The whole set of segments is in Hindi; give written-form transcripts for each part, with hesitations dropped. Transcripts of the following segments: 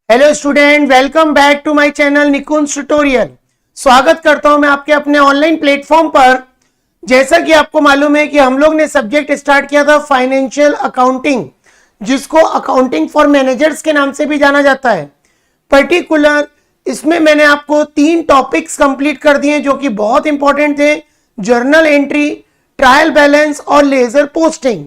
Hello student, welcome back to my channel Nikunj tutorial. स्वागत करता हूं मैं आपके अपने ऑनलाइन प्लेटफॉर्म पर। जैसा कि आपको मालूम है कि हम लोग ने सब्जेक्ट स्टार्ट किया था फाइनेंशियल अकाउंटिंग, जिसको अकाउंटिंग फॉर मैनेजर्स के नाम से भी जाना जाता है। पर्टिकुलर इसमें मैंने आपको 3 टॉपिक्स कंप्लीट कर दिए जो कि बहुत इंपॉर्टेंट थे: जर्नल एंट्री, ट्रायल बैलेंस और लेजर पोस्टिंग।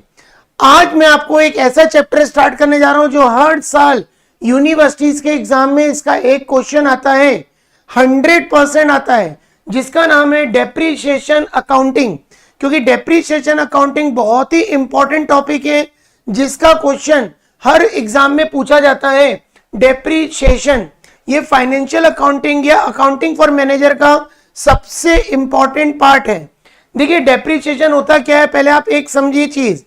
आज मैं आपको एक ऐसा चैप्टर स्टार्ट करने जा रहा हूं जो हर साल यूनिवर्सिटीज के एग्जाम में इसका एक क्वेश्चन आता है, 100% आता है, जिसका नाम है डेप्रीशिएशन अकाउंटिंग। क्योंकि डेप्रीशिएशन अकाउंटिंग बहुत ही इंपॉर्टेंट टॉपिक है जिसका क्वेश्चन हर एग्जाम में पूछा जाता है। डेप्रीशिएशन ये फाइनेंशियल अकाउंटिंग या अकाउंटिंग फॉर मैनेजर का सबसे इंपॉर्टेंट पार्ट है। देखिए, डेप्रीशिएशन होता क्या है, पहले आप एक समझिए चीज।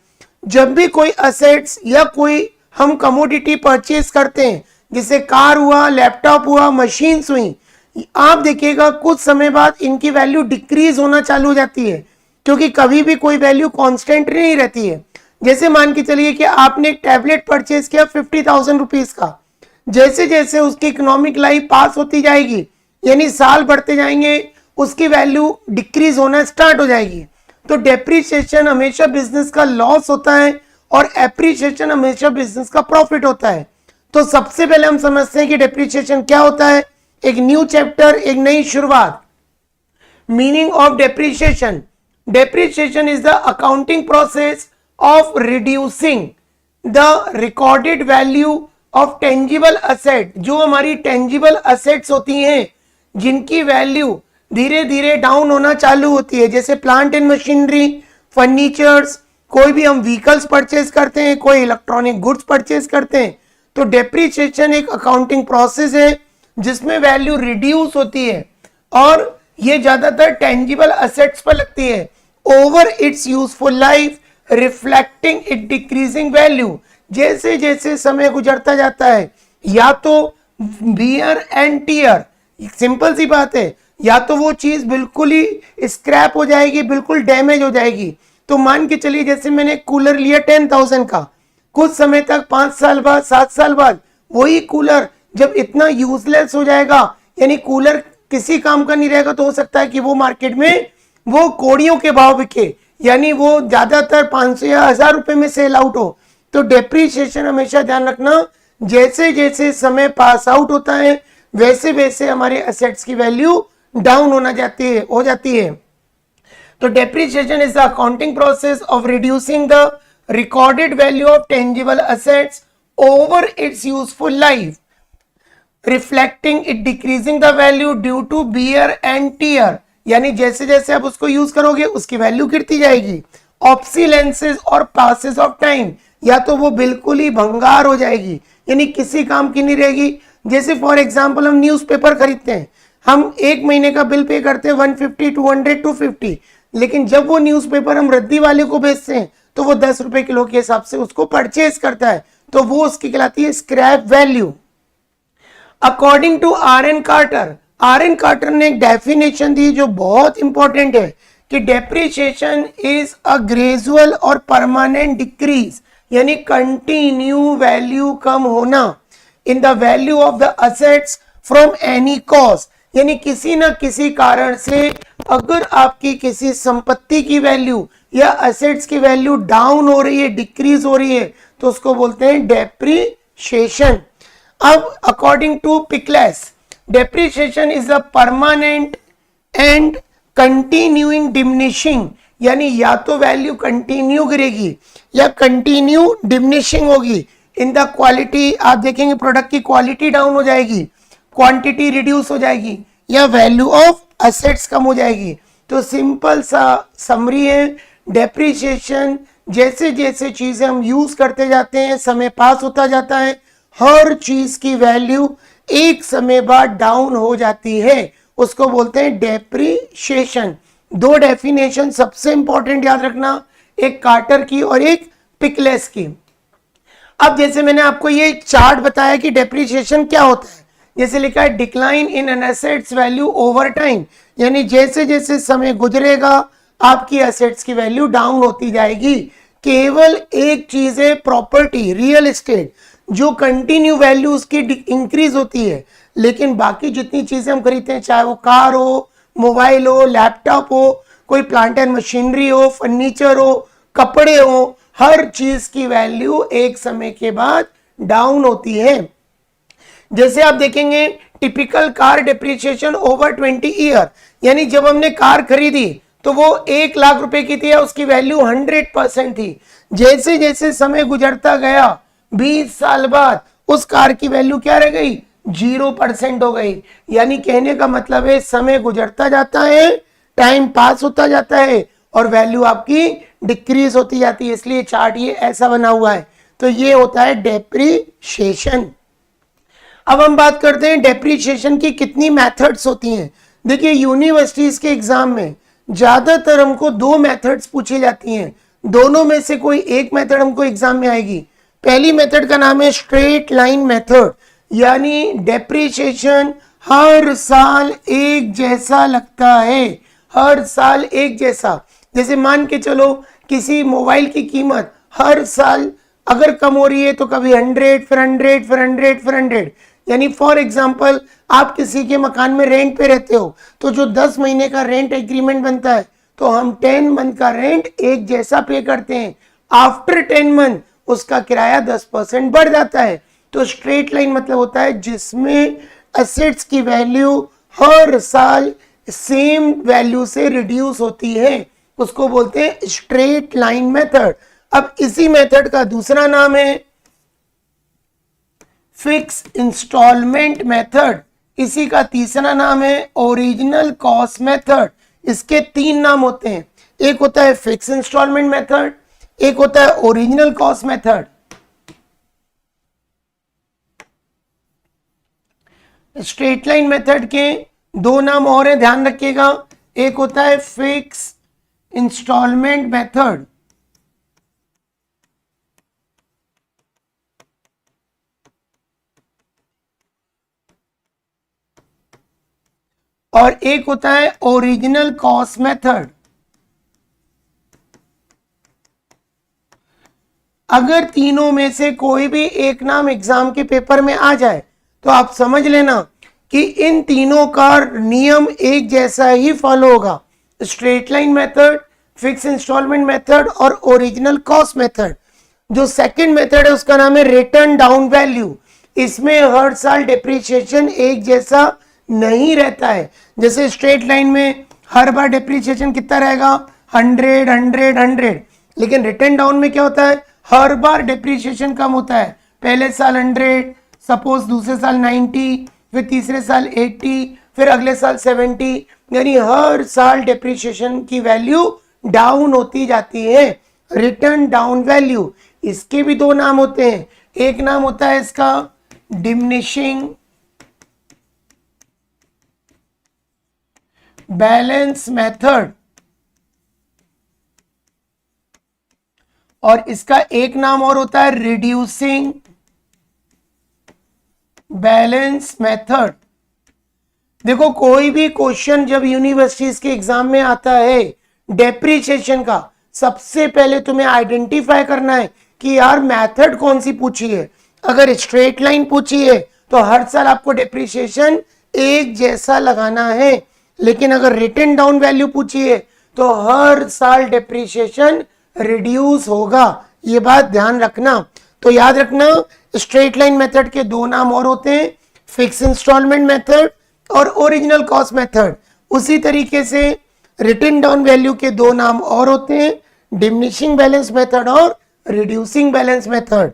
जब भी कोई असेट्स या कोई हम कमोडिटी परचेज करते हैं, जैसे कार हुआ, लैपटॉप हुआ, मशीन्स हुई, आप देखिएगा कुछ समय बाद इनकी वैल्यू डिक्रीज होना चालू हो जाती है, क्योंकि कभी भी कोई वैल्यू कांस्टेंट नहीं रहती है। जैसे मान के चलिए कि आपने एक टैबलेट परचेज किया 50,000 रुपीज का, जैसे जैसे उसकी इकोनॉमिक लाइफ पास होती जाएगी, यानी साल बढ़ते जाएंगे, उसकी वैल्यू डिक्रीज होना स्टार्ट हो जाएगी। तो डेप्रीशिएशन हमेशा बिजनेस का लॉस होता है और एप्रिशिएशन हमेशा बिजनेस का प्रॉफिट होता है। तो सबसे पहले हम समझते हैं कि डेप्रीशिएशन क्या होता है। एक न्यू चैप्टर, एक नई शुरुआत। Meaning of depreciation: depreciation is the accounting process of reducing the recorded value of tangible asset. जो हमारी टेंजिबल असेट्स होती हैं, जिनकी वैल्यू धीरे धीरे डाउन होना चालू होती है, जैसे प्लांट एंड मशीनरी, फर्नीचर्स, कोई भी हम व्हीकल्स परचेज करते हैं, कोई इलेक्ट्रॉनिक गुड्स परचेज करते हैं। तो डेप्रीशिएशन एक अकाउंटिंग प्रोसेस है जिसमें वैल्यू रिड्यूस होती है और ये ज्यादातर टेंजिबल असेट्स पर लगती है over it's useful life, reflecting it decreasing value. जैसे जैसे समय गुजरता जाता है, या तो वियर एंड टियर, सिंपल सी बात है, या तो वो चीज बिल्कुल ही स्क्रैप हो जाएगी, बिल्कुल डैमेज हो जाएगी। तो मान के चलिए जैसे मैंने कूलर लिया 10,000 का, कुछ समय तक 5 साल बाद, 7 साल बाद वही कूलर जब इतना यूजलेस हो जाएगा, यानी कूलर किसी काम का नहीं रहेगा, तो हो सकता है कि वो मार्केट में वो कौड़ियों के भाव बिके, यानी वो ज्यादातर 500 या 1000 रुपए में सेल आउट हो। तो डेप्रीशिएशन हमेशा ध्यान रखना, जैसे जैसे समय पास आउट होता है वैसे वैसे हमारे असेट्स की वैल्यू डाउन हो जाती है। तो depreciation is the accounting process of reducing the recorded value of tangible assets over its useful life, reflecting it decreasing the value due to wear and tear। यानी जैसे जैसे आप उसको यूज करोगे उसकी वैल्यू गिरती जाएगी। ऑब्सिलेंसेस और पासेस ऑफ टाइम, या तो वो बिल्कुल ही भंगार हो जाएगी, यानी किसी काम की नहीं रहेगी। जैसे फॉर एग्जाम्पल हम न्यूज़पेपर खरीदते हैं, हम एक महीने का बिल पे करते हैं 150, 200, 250, लेकिन जब वो न्यूज़पेपर हम रद्दी वाले को बेचते हैं तो वो 10 रुपए किलो के हिसाब से उसको परचेज करता है, तो वो उसकी कहलाती है scrap value. According to R N. Carter, R N. Carter ने एक डेफिनेशन दी जो बहुत इंपॉर्टेंट है कि डेप्रीशिएशन इज अ ग्रेजुअल और परमानेंट डिक्रीज, यानी कंटिन्यू वैल्यू कम होना in the value of the assets from any cause. यानी किसी ना किसी कारण से अगर आपकी किसी संपत्ति की वैल्यू या असेट्स की वैल्यू डाउन हो रही है, डिक्रीज हो रही है, तो उसको बोलते हैं डेप्रीशिएशन। अब according to Pickles, depreciation is a permanent and continuing diminishing, यानी या तो वैल्यू कंटिन्यू गिरेगी या कंटिन्यू डिमिनिशिंग होगी इन द क्वालिटी। आप देखेंगे प्रोडक्ट की क्वालिटी डाउन हो जाएगी, क्वांटिटी रिड्यूस हो जाएगी, या वैल्यू ऑफ असेट्स कम हो जाएगी। तो सिंपल सा समरी है, डेप्रीशिएशन जैसे जैसे चीजें हम यूज करते जाते हैं, समय पास होता जाता है, हर चीज की वैल्यू एक समय बाद डाउन हो जाती है, उसको बोलते हैं डेप्रीशिएशन। 2 डेफिनेशन सबसे इंपॉर्टेंट याद रखना, एक कार्टर की और एक पिकलेस की। अब जैसे मैंने आपको ये चार्ट बताया कि डेप्रीशिएशन क्या होता है, जैसे लिखा है decline in an assets value over time, यानी जैसे जैसे समय गुजरेगा आपकी एसेट्स की वैल्यू डाउन होती जाएगी। केवल एक चीज है प्रॉपर्टी, रियल एस्टेट, जो कंटिन्यू वैल्यू उसकी इंक्रीज होती है, लेकिन बाकी जितनी चीजें हम खरीदते हैं, चाहे वो कार हो, मोबाइल हो, लैपटॉप हो, कोई प्लांट एंड मशीनरी हो, फर्नीचर हो, कपड़े हो, हर चीज की वैल्यू एक समय के बाद डाउन होती है। जैसे आप देखेंगे typical car depreciation over 20 year, यानी जब हमने कार खरीदी तो वो 1 लाख रुपए की थी, उसकी वैल्यू 100% थी। जैसे जैसे समय गुजरता गया 20 साल बाद उस कार की वैल्यू क्या रह गई, 0% हो गई। यानी कहने का मतलब है समय गुजरता जाता है, टाइम पास होता जाता है और वैल्यू आपकी डिक्रीज होती जाती है। इसलिए चार्ट ये ऐसा बना हुआ है। तो ये होता है डेप्रीशिएशन। अब हम बात करते हैं डेप्रीशिएशन की कितनी मेथड्स होती हैं। देखिए यूनिवर्सिटीज के एग्जाम में ज्यादातर हमको 2 मेथड्स पूछी जाती हैं, दोनों में से कोई एक मेथड हमको एग्जाम में आएगी। पहली मेथड का नाम है स्ट्रेट लाइन मेथड, यानी डेप्रीशिएशन हर साल एक जैसा लगता है, हर साल एक जैसा। जैसे मान के चलो किसी मोबाइल की कीमत हर साल अगर कम हो रही है तो कभी 100, फिर 100, फिर 100, फिर 100। यानी फॉर एग्जाम्पल आप किसी के मकान में रेंट पे रहते हो, तो जो 10 महीने का रेंट एग्रीमेंट बनता है तो हम 10 मंथ का रेंट एक जैसा पे करते हैं। आफ्टर 10 मंथ उसका किराया 10% बढ़ जाता है। तो स्ट्रेट लाइन मतलब होता है जिसमें एसेट्स की वैल्यू हर साल सेम वैल्यू से रिड्यूस होती है, उसको बोलते हैं स्ट्रेट लाइन मेथड। अब इसी मेथड का दूसरा नाम है फिक्स इंस्टॉलमेंट मेथड, इसी का तीसरा नाम है ओरिजिनल कॉस्ट मेथड। इसके 3 नाम होते हैं, एक होता है फिक्स इंस्टॉलमेंट मेथड, एक होता है original cost method. Straight line method के 2 नाम और हैं, ध्यान रखिएगा। एक होता है फिक्स इंस्टॉलमेंट मेथड और एक होता है ओरिजिनल कॉस्ट मेथड। अगर तीनों में से कोई भी एक नाम एग्जाम के पेपर में आ जाए तो आप समझ लेना कि इन तीनों का नियम एक जैसा ही फॉलो होगा। Straight line method, fix installment method और ओरिजिनल कॉस्ट मेथड। जो सेकंड मेथड है उसका नाम है रिटर्न डाउन वैल्यू। इसमें हर साल डिप्रिसिएशन एक जैसा नहीं रहता है। जैसे स्ट्रेट लाइन में हर बार डिप्रिसिएशन कितना रहेगा, 100, 100, 100। लेकिन रिटर्न डाउन में क्या होता है, हर बार डिप्रिसिएशन कम होता है। पहले साल 100, सपोज दूसरे साल 90, फिर तीसरे साल 80, फिर अगले साल 70। यानी हर साल डिप्रिसिएशन की वैल्यू डाउन होती जाती है, रिटर्न डाउन वैल्यू। इसके भी 2 नाम होते हैं, एक नाम होता है इसका डिमिनिशिंग बैलेंस मेथड और इसका एक नाम और होता है रिड्यूसिंग बैलेंस मेथड। देखो कोई भी क्वेश्चन जब यूनिवर्सिटीज के एग्जाम में आता है डेप्रिसिएशन का, सबसे पहले तुम्हें आइडेंटिफाई करना है कि यार मेथड कौन सी पूछी है। अगर स्ट्रेट लाइन पूछी है तो हर साल आपको डेप्रिसिएशन एक जैसा लगाना है, लेकिन अगर रिटन डाउन वैल्यू पूछी है तो हर साल डेप्रिसिएशन रिड्यूस होगा। ये बात ध्यान रखना। तो याद रखना स्ट्रेट लाइन मेथड के 2 नाम और होते हैं, फिक्स इंस्टॉलमेंट मेथड और ओरिजिनल कॉस्ट मेथड। उसी तरीके से रिटन डाउन वैल्यू के 2 नाम और होते हैं, डिमिनिशिंग बैलेंस मेथड और रिड्यूसिंग बैलेंस मेथड।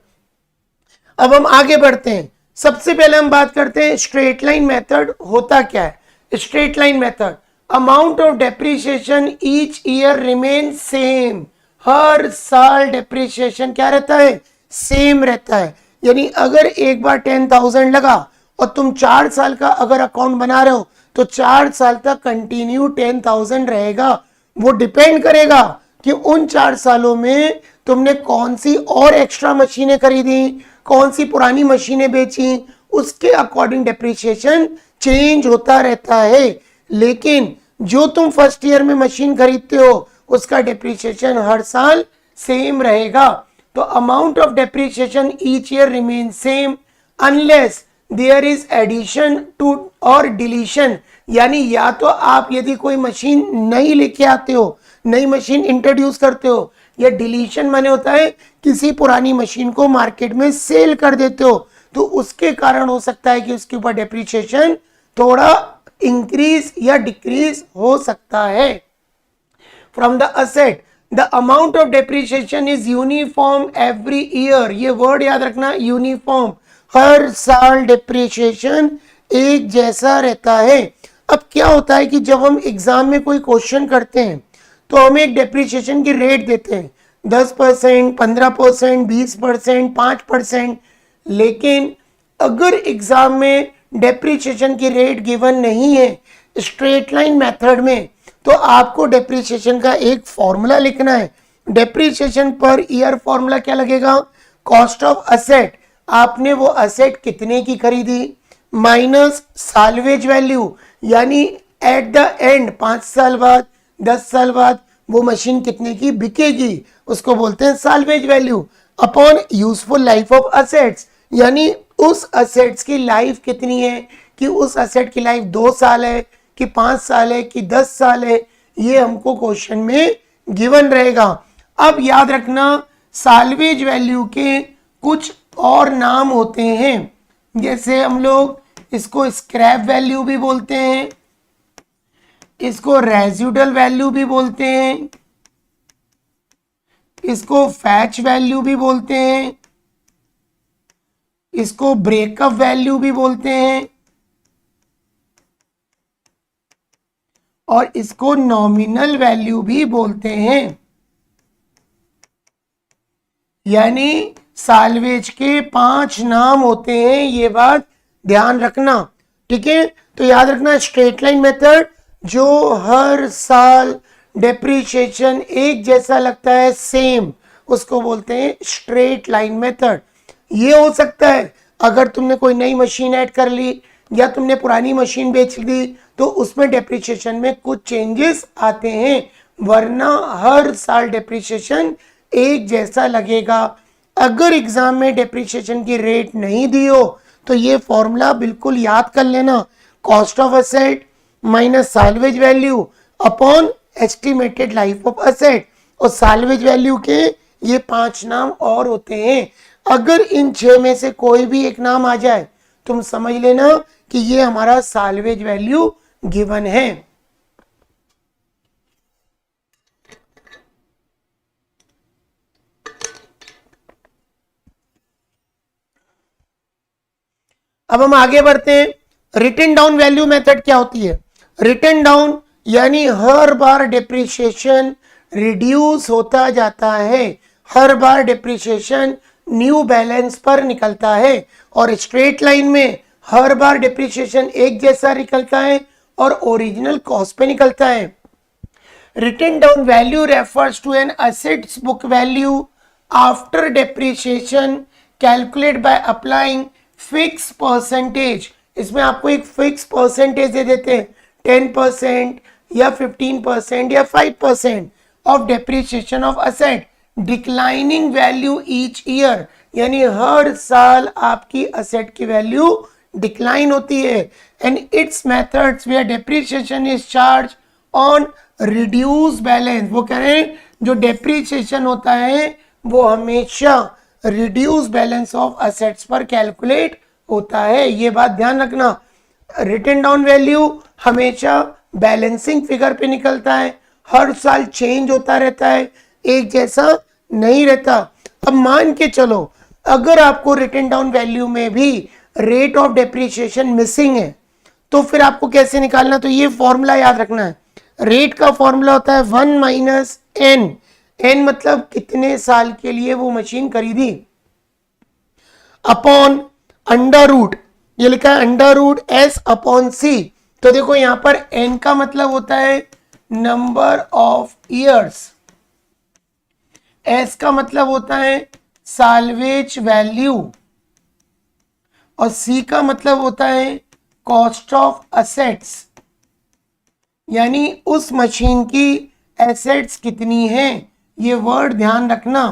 अब हम आगे बढ़ते हैं। सबसे पहले हम बात करते हैं स्ट्रेट लाइन मेथड होता क्या है। Straight line method, amount of depreciation each year remain same. हर साल डेप्रिसिएशन क्या रहता है, सेम रहता है। यानी अगर एक बार 10,000 लगा और तुम 4 साल का अगर अकाउंट बना रहे हो तो 4 साल तक कंटिन्यू 10,000 रहेगा। वो डिपेंड करेगा कि उन 4 सालों में तुमने कौन सी और एक्स्ट्रा मशीनें खरीदी, कौन सी पुरानी मशीनें बेची, उसके अकॉर्डिंग डेप्रिसिएशन चेंज होता रहता है। लेकिन जो तुम फर्स्ट ईयर में मशीन खरीदते हो उसका डेप्रिसिएशन हर साल सेम रहेगा। तो तो amount of depreciation each year remain same unless there is addition to और डिलीशन, यानी या तो आप यदि कोई मशीन नई लेके आते हो, नई मशीन इंट्रोड्यूस करते हो, या डिलीशन माने होता है किसी पुरानी मशीन को मार्केट में सेल कर देते हो, तो उसके कारण हो सकता है कि उसके ऊपर डेप्रिसिएशन थोड़ा इंक्रीज या डिक्रीज हो सकता है। From the asset the amount of depreciation is uniform every year, ये वर्ड याद रखना, यूनिफॉर्म, हर साल डेप्रिसिएशन एक जैसा रहता है। अब क्या होता है कि जब हम एग्जाम में कोई क्वेश्चन करते हैं तो हमें एक डेप्रिसिएशन की रेट देते हैं 10%, 15%, 20%, 5%, लेकिन अगर एग्जाम में डेप्रिसिएशन की रेट गिवन नहीं है स्ट्रेट लाइन मेथड में, तो आपको डेप्रिसिएशन का एक फॉर्मूला लिखना है। डेप्रिसिएशन पर ईयर फॉर्मूला क्या लगेगा, कॉस्ट ऑफ असेट, आपने वो असेट कितने की खरीदी, माइनस साल्वेज वैल्यू, यानी एट द एंड 5 साल बाद 10 साल बाद वो मशीन कितने की बिकेगी, उसको बोलते हैं salvage value, upon useful life of assets, यानी उस असेट्स की लाइफ कितनी है, कि उस असेट की लाइफ 2 साल है कि 5 साल है कि 10 साल है, ये हमको क्वेश्चन में गिवन रहेगा। अब याद रखना साल्वेज वैल्यू के कुछ और नाम होते हैं, जैसे हम लोग इसको स्क्रैप वैल्यू भी बोलते हैं, इसको रेजिडुअल वैल्यू भी बोलते हैं, इसको फैच वैल्यू भी बोलते हैं, इसको ब्रेकअप वैल्यू भी बोलते हैं, और इसको नॉमिनल वैल्यू भी बोलते हैं। यानी साल्वेज के 5 नाम होते हैं, ये बात ध्यान रखना, ठीक है। तो याद रखना स्ट्रेट लाइन मेथड, जो हर साल डेप्रिसिएशन एक जैसा लगता है सेम, उसको बोलते हैं स्ट्रेट लाइन मेथड। ये हो सकता है अगर तुमने कोई नई मशीन ऐड कर ली या तुमने पुरानी मशीन बेच दी तो उसमें डेप्रिसिएशन में कुछ चेंजेस आते हैं, वरना हर साल डेप्रिसिएशन एक जैसा लगेगा। अगर एग्जाम में डेप्रिसिएशन की रेट नहीं दी हो तो ये फॉर्मूला बिल्कुल याद कर लेना, cost of asset minus salvage value upon estimated life of asset, और साल्वेज वैल्यू के ये 5 नाम और होते हैं। अगर इन 6 में से कोई भी एक नाम आ जाए तुम समझ लेना कि ये हमारा साल्वेज वैल्यू गिवन है। अब हम आगे बढ़ते हैं। रिटन डाउन वैल्यू मेथड क्या होती है, रिटन डाउन यानी हर बार डेप्रिसिएशन रिड्यूस होता जाता है, हर बार डेप्रिसिएशन न्यू बैलेंस पर निकलता है, और स्ट्रेट लाइन में हर बार डेप्रिसिएशन एक जैसा निकलता है और ओरिजिनल कॉस्ट पे निकलता है। Written down value refers to an assets book value after depreciation calculate by applying fix percentage. इसमें आपको एक फिक्स परसेंटेज दे देते हैं 10% या 15% या 5% of depreciation of asset declining value each year, यानी हर साल आपकी असेट की वैल्यू डिक्लाइन होती है। And its methods where depreciation is charge on reduce balance, वो कह रहे हैं जो डेप्रिसिएशन होता है वो हमेशा रिड्यूस बैलेंस ऑफ असेट्स पर कैलकुलेट होता है, ये बात ध्यान रखना। रिटन डाउन वैल्यू हमेशा बैलेंसिंग फिगर पे निकलता है, हर साल चेंज होता रहता है, एक जैसा नहीं रहता। अब मान के चलो अगर आपको रिटन डाउन वैल्यू में भी रेट ऑफ डेप्रिसिएशन मिसिंग है तो फिर आपको कैसे निकालना, तो ये फॉर्मूला याद रखना है। रेट का फॉर्मूला होता है 1 माइनस एन, एन मतलब कितने साल के लिए वो मशीन खरीदी, अपॉन अंडर रूट, ये लिखा है अंडर रूट एस अपॉन सी। तो देखो यहां पर एन का मतलब होता है नंबर ऑफ ईयर्स, एस का मतलब होता है साल्वेज वैल्यू, और सी का मतलब होता है कॉस्ट ऑफ असेट्स, यानी उस मशीन की एसेट्स कितनी है, ये वर्ड ध्यान रखना।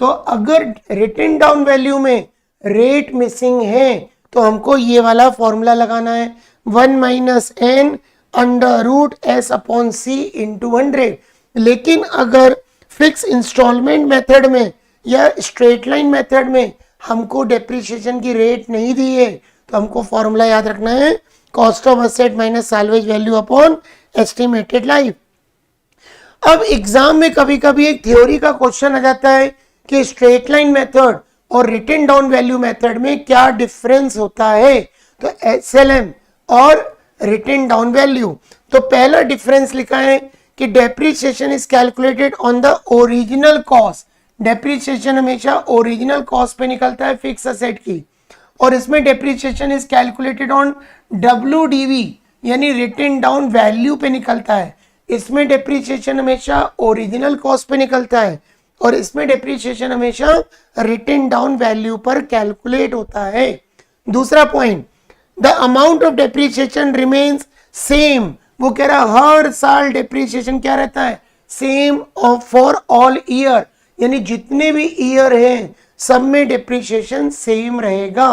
तो अगर रिटन डाउन वैल्यू में रेट मिसिंग है तो हमको ये वाला फॉर्मूला लगाना है, 1 minus N under root S upon C into 100। लेकिन अगर फिक्स इंस्टॉलमेंट मेथड में या स्ट्रेट लाइन मेथड में हमको डेप्रिसिएशन की रेट नहीं दी है तो हमको फॉर्मूला याद रखना है, cost of asset minus salvage value upon estimated life. अब एग्जाम में कभी कभी एक थ्योरी का क्वेश्चन आ जाता है कि स्ट्रेट लाइन मेथड और रिटन डाउन वैल्यू मेथड में क्या डिफरेंस होता है, तो एसएलएम और रिटन डाउन वैल्यू। तो पहला डिफरेंस लिखा है कि depreciation is calculated on the original cost. Depreciation हमेशा ओरिजिनल कॉस्ट पे निकलता है फिक्स असेट की, और इसमें depreciation is calculated on WDV यानी रिटन डाउन वैल्यू पे निकलता है। इसमें डेप्रिसिएशन हमेशा ओरिजिनल कॉस्ट पे निकलता है और इसमें डेप्रिसिएशन हमेशा रिटन डाउन वैल्यू पर कैलकुलेट होता है। दूसरा point, the amount of depreciation remains same. वो कह रहा हर साल डेप्रिसिएशन क्या रहता है, सेम फॉर ऑल ईयर, यानी जितने भी ईयर हैं सब में डेप्रिसिएशन सेम रहेगा।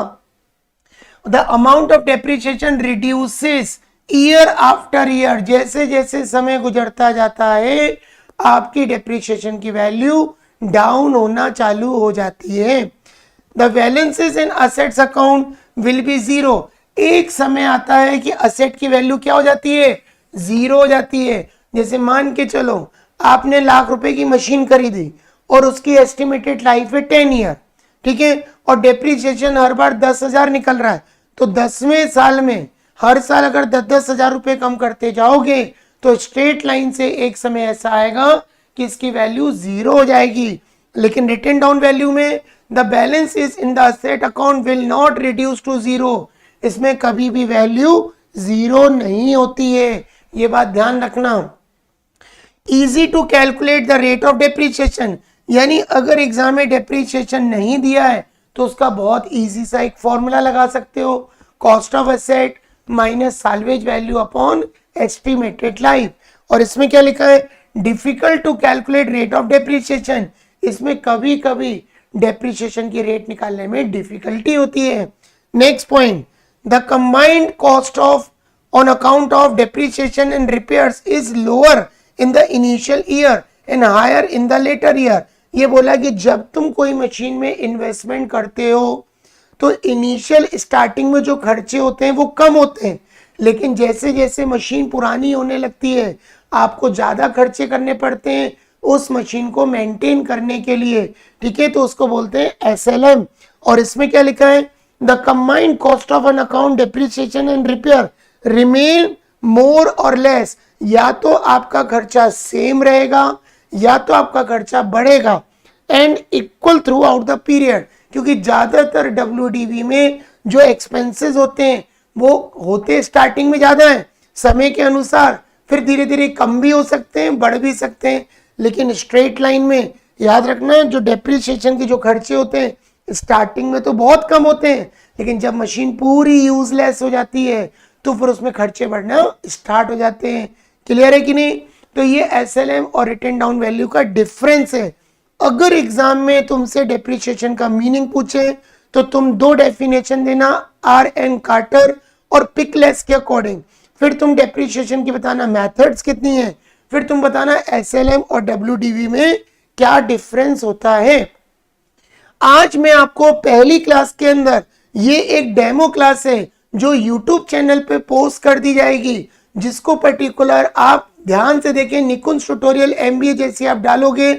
The amount of depreciation reduces year after year. जैसे जैसे समय गुजरता जाता है आपकी डेप्रिसिएशन की वैल्यू डाउन होना चालू हो जाती है। The balances in assets account will be zero. एक समय आता है कि असेट की वैल्यू क्या हो जाती है, जीरो हो जाती है। जैसे मान के चलो आपने ₹1,00,000 की मशीन खरीदी और उसकी एस्टिमेटेड लाइफ है 10 ईयर, ठीक है, और डेप्रिसिएशन हर बार 10,000 निकल रहा है, तो 10वें साल में हर साल अगर 10-10 हजार रुपए कम करते जाओगे तो स्ट्रेट लाइन से एक समय ऐसा आएगा कि इसकी वैल्यू जीरो हो जाएगी। लेकिन रिटन डाउन वैल्यू में the balance is in the asset account will not reduce to zero. इसमें कभी भी वैल्यू जीरो नहीं होती है, ये बात ध्यान रखना। Easy to calculate the rate of depreciation, यानी अगर एग्जाम में डेप्रिसिएशन नहीं दिया है तो उसका बहुत इजी सा एक फॉर्मूला लगा सकते हो, cost of asset minus salvage value upon estimated life. और इसमें क्या लिखा है, difficult to calculate rate of depreciation. इसमें कभी कभी डेप्रिसिएशन की रेट निकालने में डिफिकल्टी होती है। Next point, the combined cost of on account of depreciation and repairs is lower in the initial year and higher in the later year. ये बोला कि जब तुम कोई मशीन में इन्वेस्टमेंट करते हो तो इनिशियल स्टार्टिंग में जो खर्चे होते हैं वो कम होते हैं, लेकिन जैसे जैसे मशीन पुरानी होने लगती है आपको ज़्यादा खर्चे करने पड़ते हैं उस मशीन को मेंटेन करने के लिए, ठीक है, तो उसको बोलते हैं SLM। और इसमें क्या लिखा है, the combined cost of an account depreciation and repair remain मोर और लेस। या तो आपका खर्चा सेम रहेगा या तो आपका खर्चा बढ़ेगा, and equal through out the period, क्योंकि ज्यादातर WDV में जो एक्सपेंसेस होते हैं वो होते स्टार्टिंग में ज्यादा है, समय के अनुसार फिर धीरे धीरे कम भी हो सकते हैं, बढ़ भी सकते हैं। लेकिन स्ट्रेट लाइन में याद रखना जो डेप्रिसिएशन के जो खर्चे होते हैं स्टार्टिंग में तो बहुत कम होते हैं, लेकिन जब मशीन पूरी यूजलेस हो जाती है तो फिर उसमें खर्चे बढ़ना स्टार्ट हो जाते हैं। क्लियर है कि नहीं? तो ये SLM और रिटन डाउन वैल्यू का डिफरेंस है। अगर एग्जाम में तुमसे डेप्रिसिएशन का मीनिंग पूछे तो तुम दो डेफिनेशन देना, RN कार्टर और पिकलेस के अकॉर्डिंग। फिर तुम डेप्रिसिएशन की बताना मेथड्स कितनी है, फिर तुम बताना SLM और WDV में क्या डिफरेंस होता है। आज मैं आपको पहली क्लास के अंदर ये एक डेमो क्लास है जो YouTube चैनल पे पोस्ट कर दी जाएगी, जिसको पर्टिकुलर आप ध्यान से देखें, निकुंज ट्यूटोरियल MBA जैसे आप डालोगे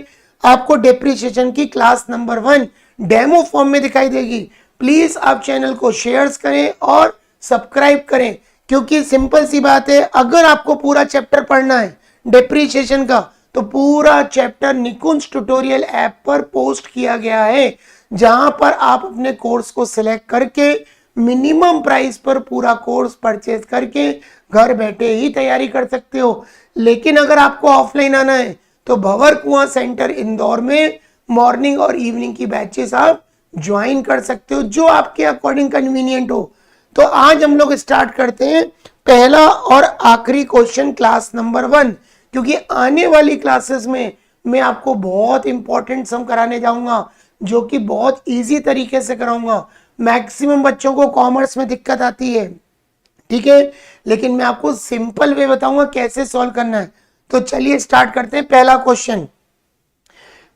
आपको डेप्रिसिएशन की क्लास नंबर 1 डेमो फॉर्म में दिखाई देगी। प्लीज आप चैनल को शेयर करें और सब्सक्राइब करें, क्योंकि सिंपल सी बात है, अगर आपको पूरा चैप्टर पढ़ना है डेप्रिसिएशन का तो पूरा चैप्टर निकुंज ट्यूटोरियल ऐप पर पोस्ट किया गया है, जहां पर आप अपने कोर्स को सिलेक्ट करके मिनिमम प्राइस पर पूरा कोर्स परचेज करके घर बैठे ही तैयारी कर सकते हो। लेकिन अगर आपको ऑफलाइन आना है तो भंवर कुआं सेंटर इंदौर में मॉर्निंग और इवनिंग की बैचेस आप ज्वाइन कर सकते हो, जो आपके अकॉर्डिंग कन्वीनियंट हो। तो आज हम लोग स्टार्ट करते हैं पहला और आखिरी क्वेश्चन क्लास नंबर 1, क्योंकि आने वाली क्लासेस में मैं आपको बहुत इंपॉर्टेंट सम कराने जाऊंगा जो कि बहुत इजी तरीके से कराऊंगा। मैक्सिमम बच्चों को कॉमर्स में दिक्कत आती है, ठीक है, लेकिन मैं आपको सिंपल वे बताऊंगा कैसे सॉल्व करना है। तो चलिए स्टार्ट करते हैं। पहला क्वेश्चन,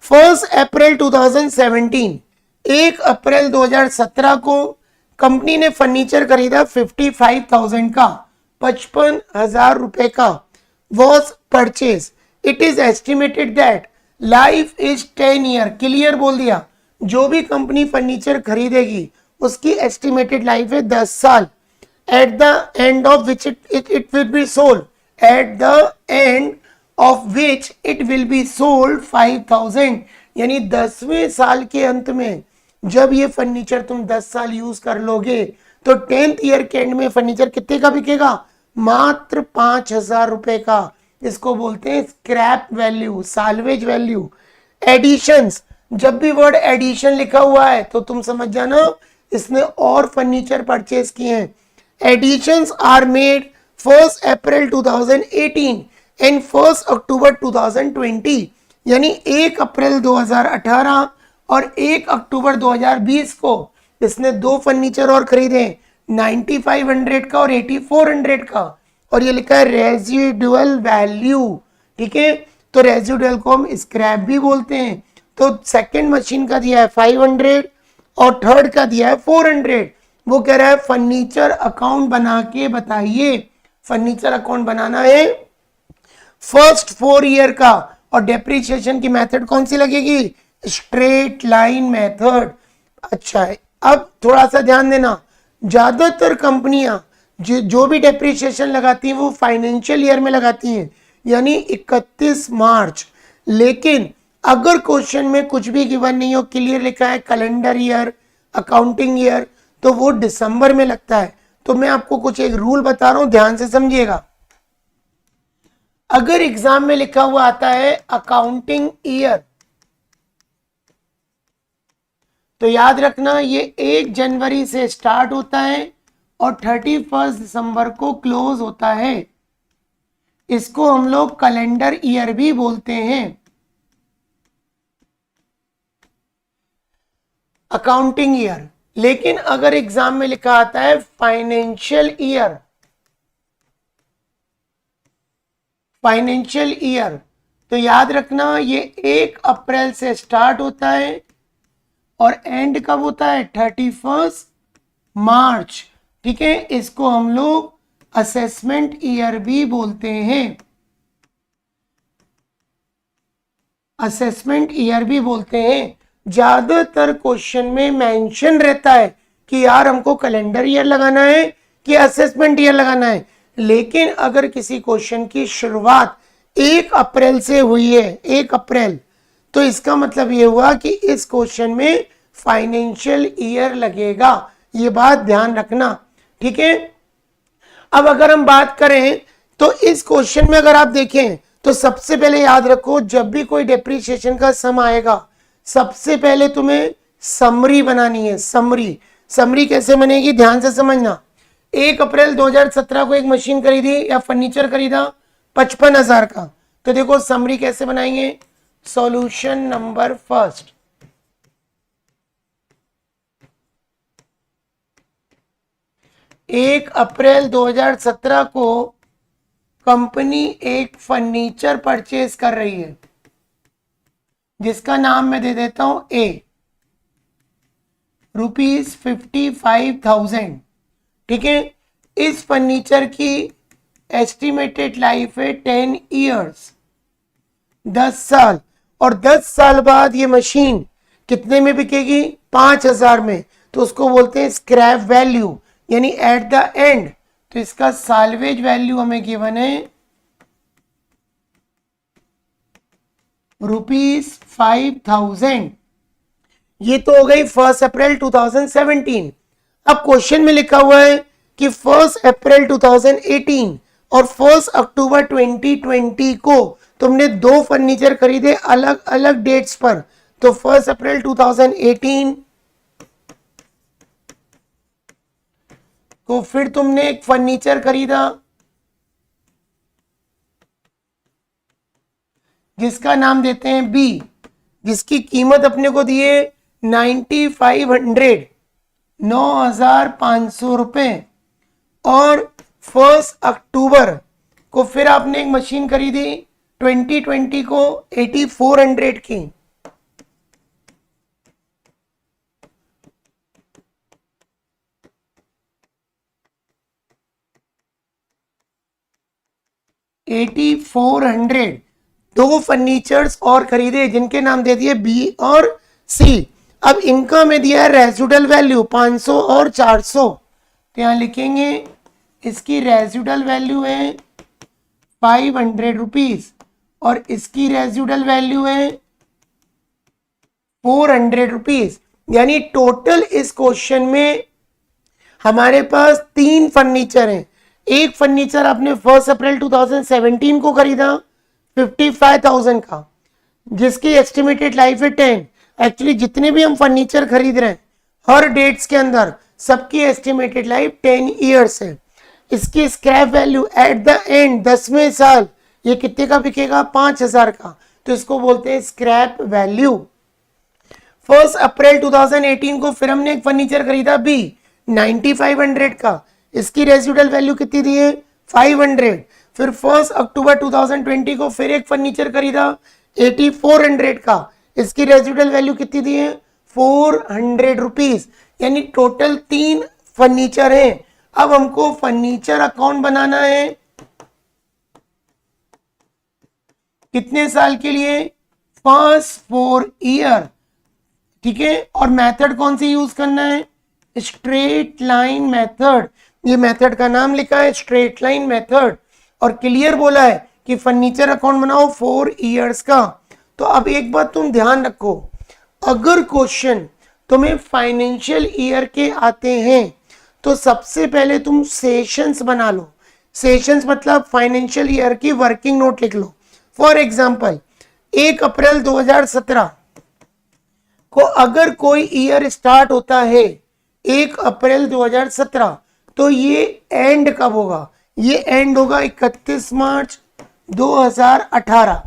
1 अप्रैल 2017, 1 अप्रैल 2017 को कंपनी ने फर्नीचर खरीदा 55,000 का, 55,000 रुपए का। Was purchase, it is estimated that life is 10 year. Clear बोल दिया, जो भी कंपनी फर्नीचर खरीदेगी उसकी एस्टिमेटेड लाइफ है 10 साल। Eight the end of which it will be sold, eight the end of which it will be sold 5,000। यानी 10वें साल के अंत में जब ये फर्नीचर तुम 10 साल यूज कर लोगे तो 10th ईयर के एंड में फर्नीचर कितने का बिकेगा? मात्र 5,000 रुपए का। इसको बोलते हैं scrap value, salvage value. Additions, जब भी वर्ड एडिशन लिखा हुआ है तो तुम समझ जाना इसने और फर्नीचर परचेज किए हैं। Additions are made 1 April 2018 and 1 October 2020। यानी 1 अप्रैल 2018 और 1 अक्टूबर 2020 को इसने दो फर्नीचर और खरीदे, 9500 का और 8400 का। और ये लिखा है रेजिडुअल वैल्यू, ठीक है। तो रेजिडुअल को हम स्क्रैप भी बोलते हैं। तो सेकंड मशीन का दिया है 500 और थर्ड का दिया है 400। वो कह रहा है फर्नीचर अकाउंट बना के बताइए। फर्नीचर अकाउंट बनाना है फर्स्ट 4 ईयर का। और डेप्रिसिएशन की मेथड कौन सी लगेगी? Straight line method. अच्छा है, अब थोड़ा सा ध्यान देना, ज्यादातर कंपनियां जो भी डेप्रिसिएशन लगाती हैं वो फाइनेंशियल ईयर में लगाती हैं, यानी 31 मार्च। लेकिन अगर क्वेश्चन में कुछ भी गिवन नहीं हो, क्लियर लिखा है कैलेंडर ईयर, अकाउंटिंग ईयर, तो वो दिसंबर में लगता है। तो मैं आपको कुछ एक रूल बता रहा हूं, ध्यान से समझिएगा। अगर एग्जाम में लिखा हुआ आता है अकाउंटिंग ईयर, तो याद रखना ये 1 जनवरी से स्टार्ट होता है और 31 दिसंबर को क्लोज होता है। इसको हम लोग कैलेंडर ईयर भी बोलते हैं, अकाउंटिंग ईयर। लेकिन अगर एग्जाम में लिखा आता है फाइनेंशियल ईयर, फाइनेंशियल ईयर, तो याद रखना ये 1 अप्रैल से स्टार्ट होता है और एंड कब होता है? 31 मार्च, ठीक है। इसको हम लोग असेसमेंट ईयर भी बोलते हैं, असेसमेंट ईयर भी बोलते हैं। ज्यादातर क्वेश्चन में मेंशन रहता है कि यार हमको कैलेंडर ईयर लगाना है कि असेसमेंट ईयर लगाना है। लेकिन अगर किसी क्वेश्चन की शुरुआत 1 अप्रैल से हुई है, 1 अप्रैल, तो इसका मतलब ये हुआ कि इस क्वेश्चन में फाइनेंशियल ईयर लगेगा। ये बात ध्यान रखना, ठीक है। अब अगर हम बात करें तो इस क्वेश्चन में अगर आप देखें तो सबसे पहले याद रखो, जब भी कोई डेप्रिसिएशन का सम आएगा सबसे पहले तुम्हें समरी बनानी है। समरी, समरी कैसे बनेगी ध्यान से समझना। 1 अप्रैल 2017 को एक मशीन खरीदी या फर्नीचर खरीदा 55,000 का, तो देखो समरी कैसे बनाएंगे। सॉल्यूशन नंबर फर्स्ट, एक अप्रैल 2017 को कंपनी एक फर्नीचर परचेज कर रही है जिसका नाम मैं दे देता हूं ए, ₹55,000, ठीक है। इस फर्नीचर की एस्टिमेटेड लाइफ है 10 ईयर्स, 10 साल। और 10 साल बाद ये मशीन कितने में बिकेगी? 5,000 में। तो उसको बोलते हैं स्क्रैप वैल्यू, यानी एट द एंड। तो इसका साल्वेज वैल्यू हमें गिवन है ₹5,000। ये तो हो गई 1 अप्रैल 2017। अब क्वेश्चन में लिखा हुआ है कि 1 अप्रैल 2018 और 1 अक्टूबर 2020 को तुमने दो फर्नीचर खरीदे अलग अलग डेट्स पर। तो 1 अप्रैल 2018 को फिर तुमने एक फर्नीचर खरीदा जिसका नाम देते हैं बी, जिसकी कीमत अपने को दी है 9500, 9500 रुपए। और 1 अक्टूबर को फिर आपने एक मशीन खरीदी 2020 को 8400 की। $8400 दो फर्नीचर्स और खरीदे जिनके नाम दे दिए बी और सी। अब इनका में दिया है रेजिडुअल वैल्यू 500 और 400, तो यहां लिखेंगे इसकी रेजिडुअल वैल्यू है 500 रुपीज और इसकी रेजिडुअल वैल्यू है 400 रुपीज। यानी टोटल इस क्वेश्चन में हमारे पास 3 फर्नीचर हैं। एक फर्नीचर आपने 1 अप्रैल 2017 को खरीदा 55,000 का, जिसकी एस्टिमेटेड लाइफ है 10। एक्चुअली जितने भी हम फर्नीचर खरीद रहे हैं हर डेट्स के अंदर सबकी एस्टिमेटेड लाइफ 10 ईयर्स है। इसकी scrap value at the end 10वें साल ये कितने का बिकेगा? 5,000 का, तो इसको बोलते हैं स्क्रैप वैल्यू। 1 अप्रैल 2018 को फिर हमने एक फर्नीचर खरीदा बी 9500 का, इसकी रेजिडुअल वैल्यू कितनी दी है? 500। फिर 1 अक्टूबर 2020 को फिर एक फर्नीचर खरीदा 8400 का, इसकी रेजिडुअल वैल्यू कितनी दी है? 400 रुपीज। यानी टोटल 3 फर्नीचर है। अब हमको फर्नीचर अकाउंट बनाना है कितने साल के लिए? 4 ईयर, ठीक है। और मेथड कौन सी यूज करना है? Straight line method. ये मेथड का नाम लिखा है स्ट्रेट लाइन मेथड, और क्लियर बोला है कि फर्नीचर अकाउंट बनाओ 4 ईयर्स का। तो अब एक बात तुम ध्यान रखो, अगर क्वेश्चन तुम्हें फाइनेंशियल ईयर के आते हैं तो सबसे पहले तुम सेशंस बना लो। सेशंस मतलब फाइनेंशियल ईयर की वर्किंग नोट लिख लो। फॉर एग्जांपल 1 अप्रैल 2017 को अगर कोई ईयर स्टार्ट होता है 1 अप्रैल 2017, तो ये एंड कब होगा? ये एंड होगा 31 मार्च 2018,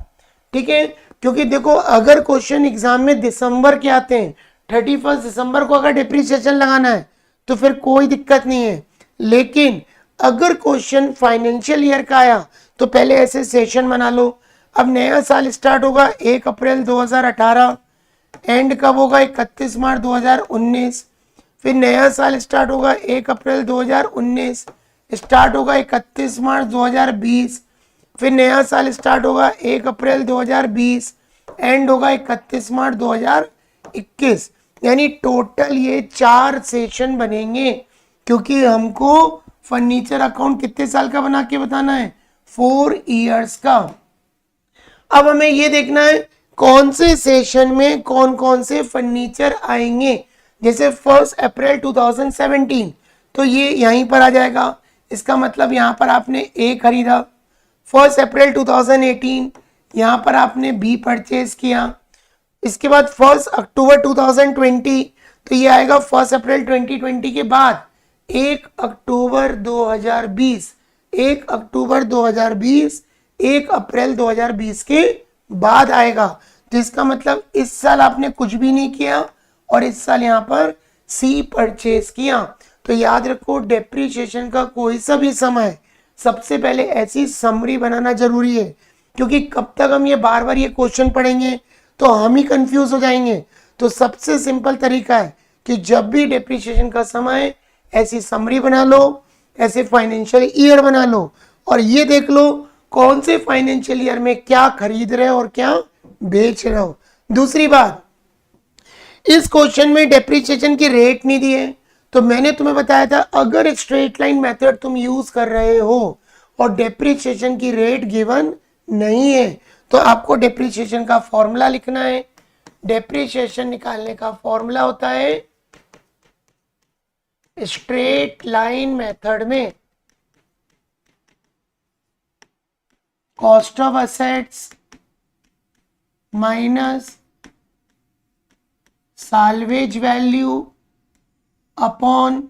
ठीक है। क्योंकि देखो अगर क्वेश्चन एग्जाम में दिसंबर के आते हैं 31 दिसंबर को अगर डिप्रिसिएशन लगाना है तो फिर कोई दिक्कत नहीं है, लेकिन अगर क्वेश्चन फाइनेंशियल ईयर का आया तो पहले ऐसे सेशन बना लो। अब नया साल स्टार्ट होगा 1 अप्रैल 2018, एंड कब होगा? 31 मार्च 2019। फिर नया साल स्टार्ट होगा 1 अप्रैल 2019, स्टार्ट होगा 31 मार्च 2020। फिर नया साल स्टार्ट होगा 1 अप्रैल 2020, एंड होगा 31 मार्च 2021। यानी टोटल ये 4 सेशन बनेंगे, क्योंकि हमको फर्नीचर अकाउंट कितने साल का बना के बताना है? 4 ईयर्स का। अब हमें ये देखना है कौन से सेशन में कौन कौन से फर्नीचर आएंगे। जैसे 1 अप्रैल 2017 तो ये यहीं पर आ जाएगा, इसका मतलब यहाँ पर आपने ए खरीदा। 1 अप्रैल 2018 यहाँ पर आपने बी परचेज किया। इसके बाद 1 अक्टूबर 2020 तो ये आएगा 1 अप्रैल 2020 के बाद 1 अक्टूबर 2020, 1 अक्टूबर 2020, 1 अप्रैल 2020 के बाद आएगा। तो इसका मतलब इस साल आपने कुछ भी नहीं किया और इस साल यहाँ पर सी परचेज किया। तो याद रखो डेप्रिसिएशन का कोई सा भी समय सबसे पहले ऐसी समरी बनाना जरूरी है, क्योंकि कब तक हम ये बार बार ये क्वेश्चन पढ़ेंगे तो हम ही कंफ्यूज हो जाएंगे। तो सबसे सिंपल तरीका है कि जब भी डेप्रिसिएशन का समय ऐसी समरी बना लो, ऐसे फाइनेंशियल ईयर बना लो और ये देख लो कौन से फाइनेंशियल ईयर में क्या खरीद रहे हो और क्या बेच रहे हो। दूसरी बात, इस क्वेश्चन में डेप्रिसिएशन की रेट नहीं दी है, तो मैंने तुम्हें बताया था अगर स्ट्रेट लाइन मेथड तुम यूज कर रहे हो और डेप्रिसिएशन की रेट गिवन नहीं है तो आपको डेप्रिसिएशन का फॉर्मूला लिखना है। डेप्रिसिएशन निकालने का फॉर्मूला होता है स्ट्रेट लाइन मेथड में cost of assets minus salvage value upon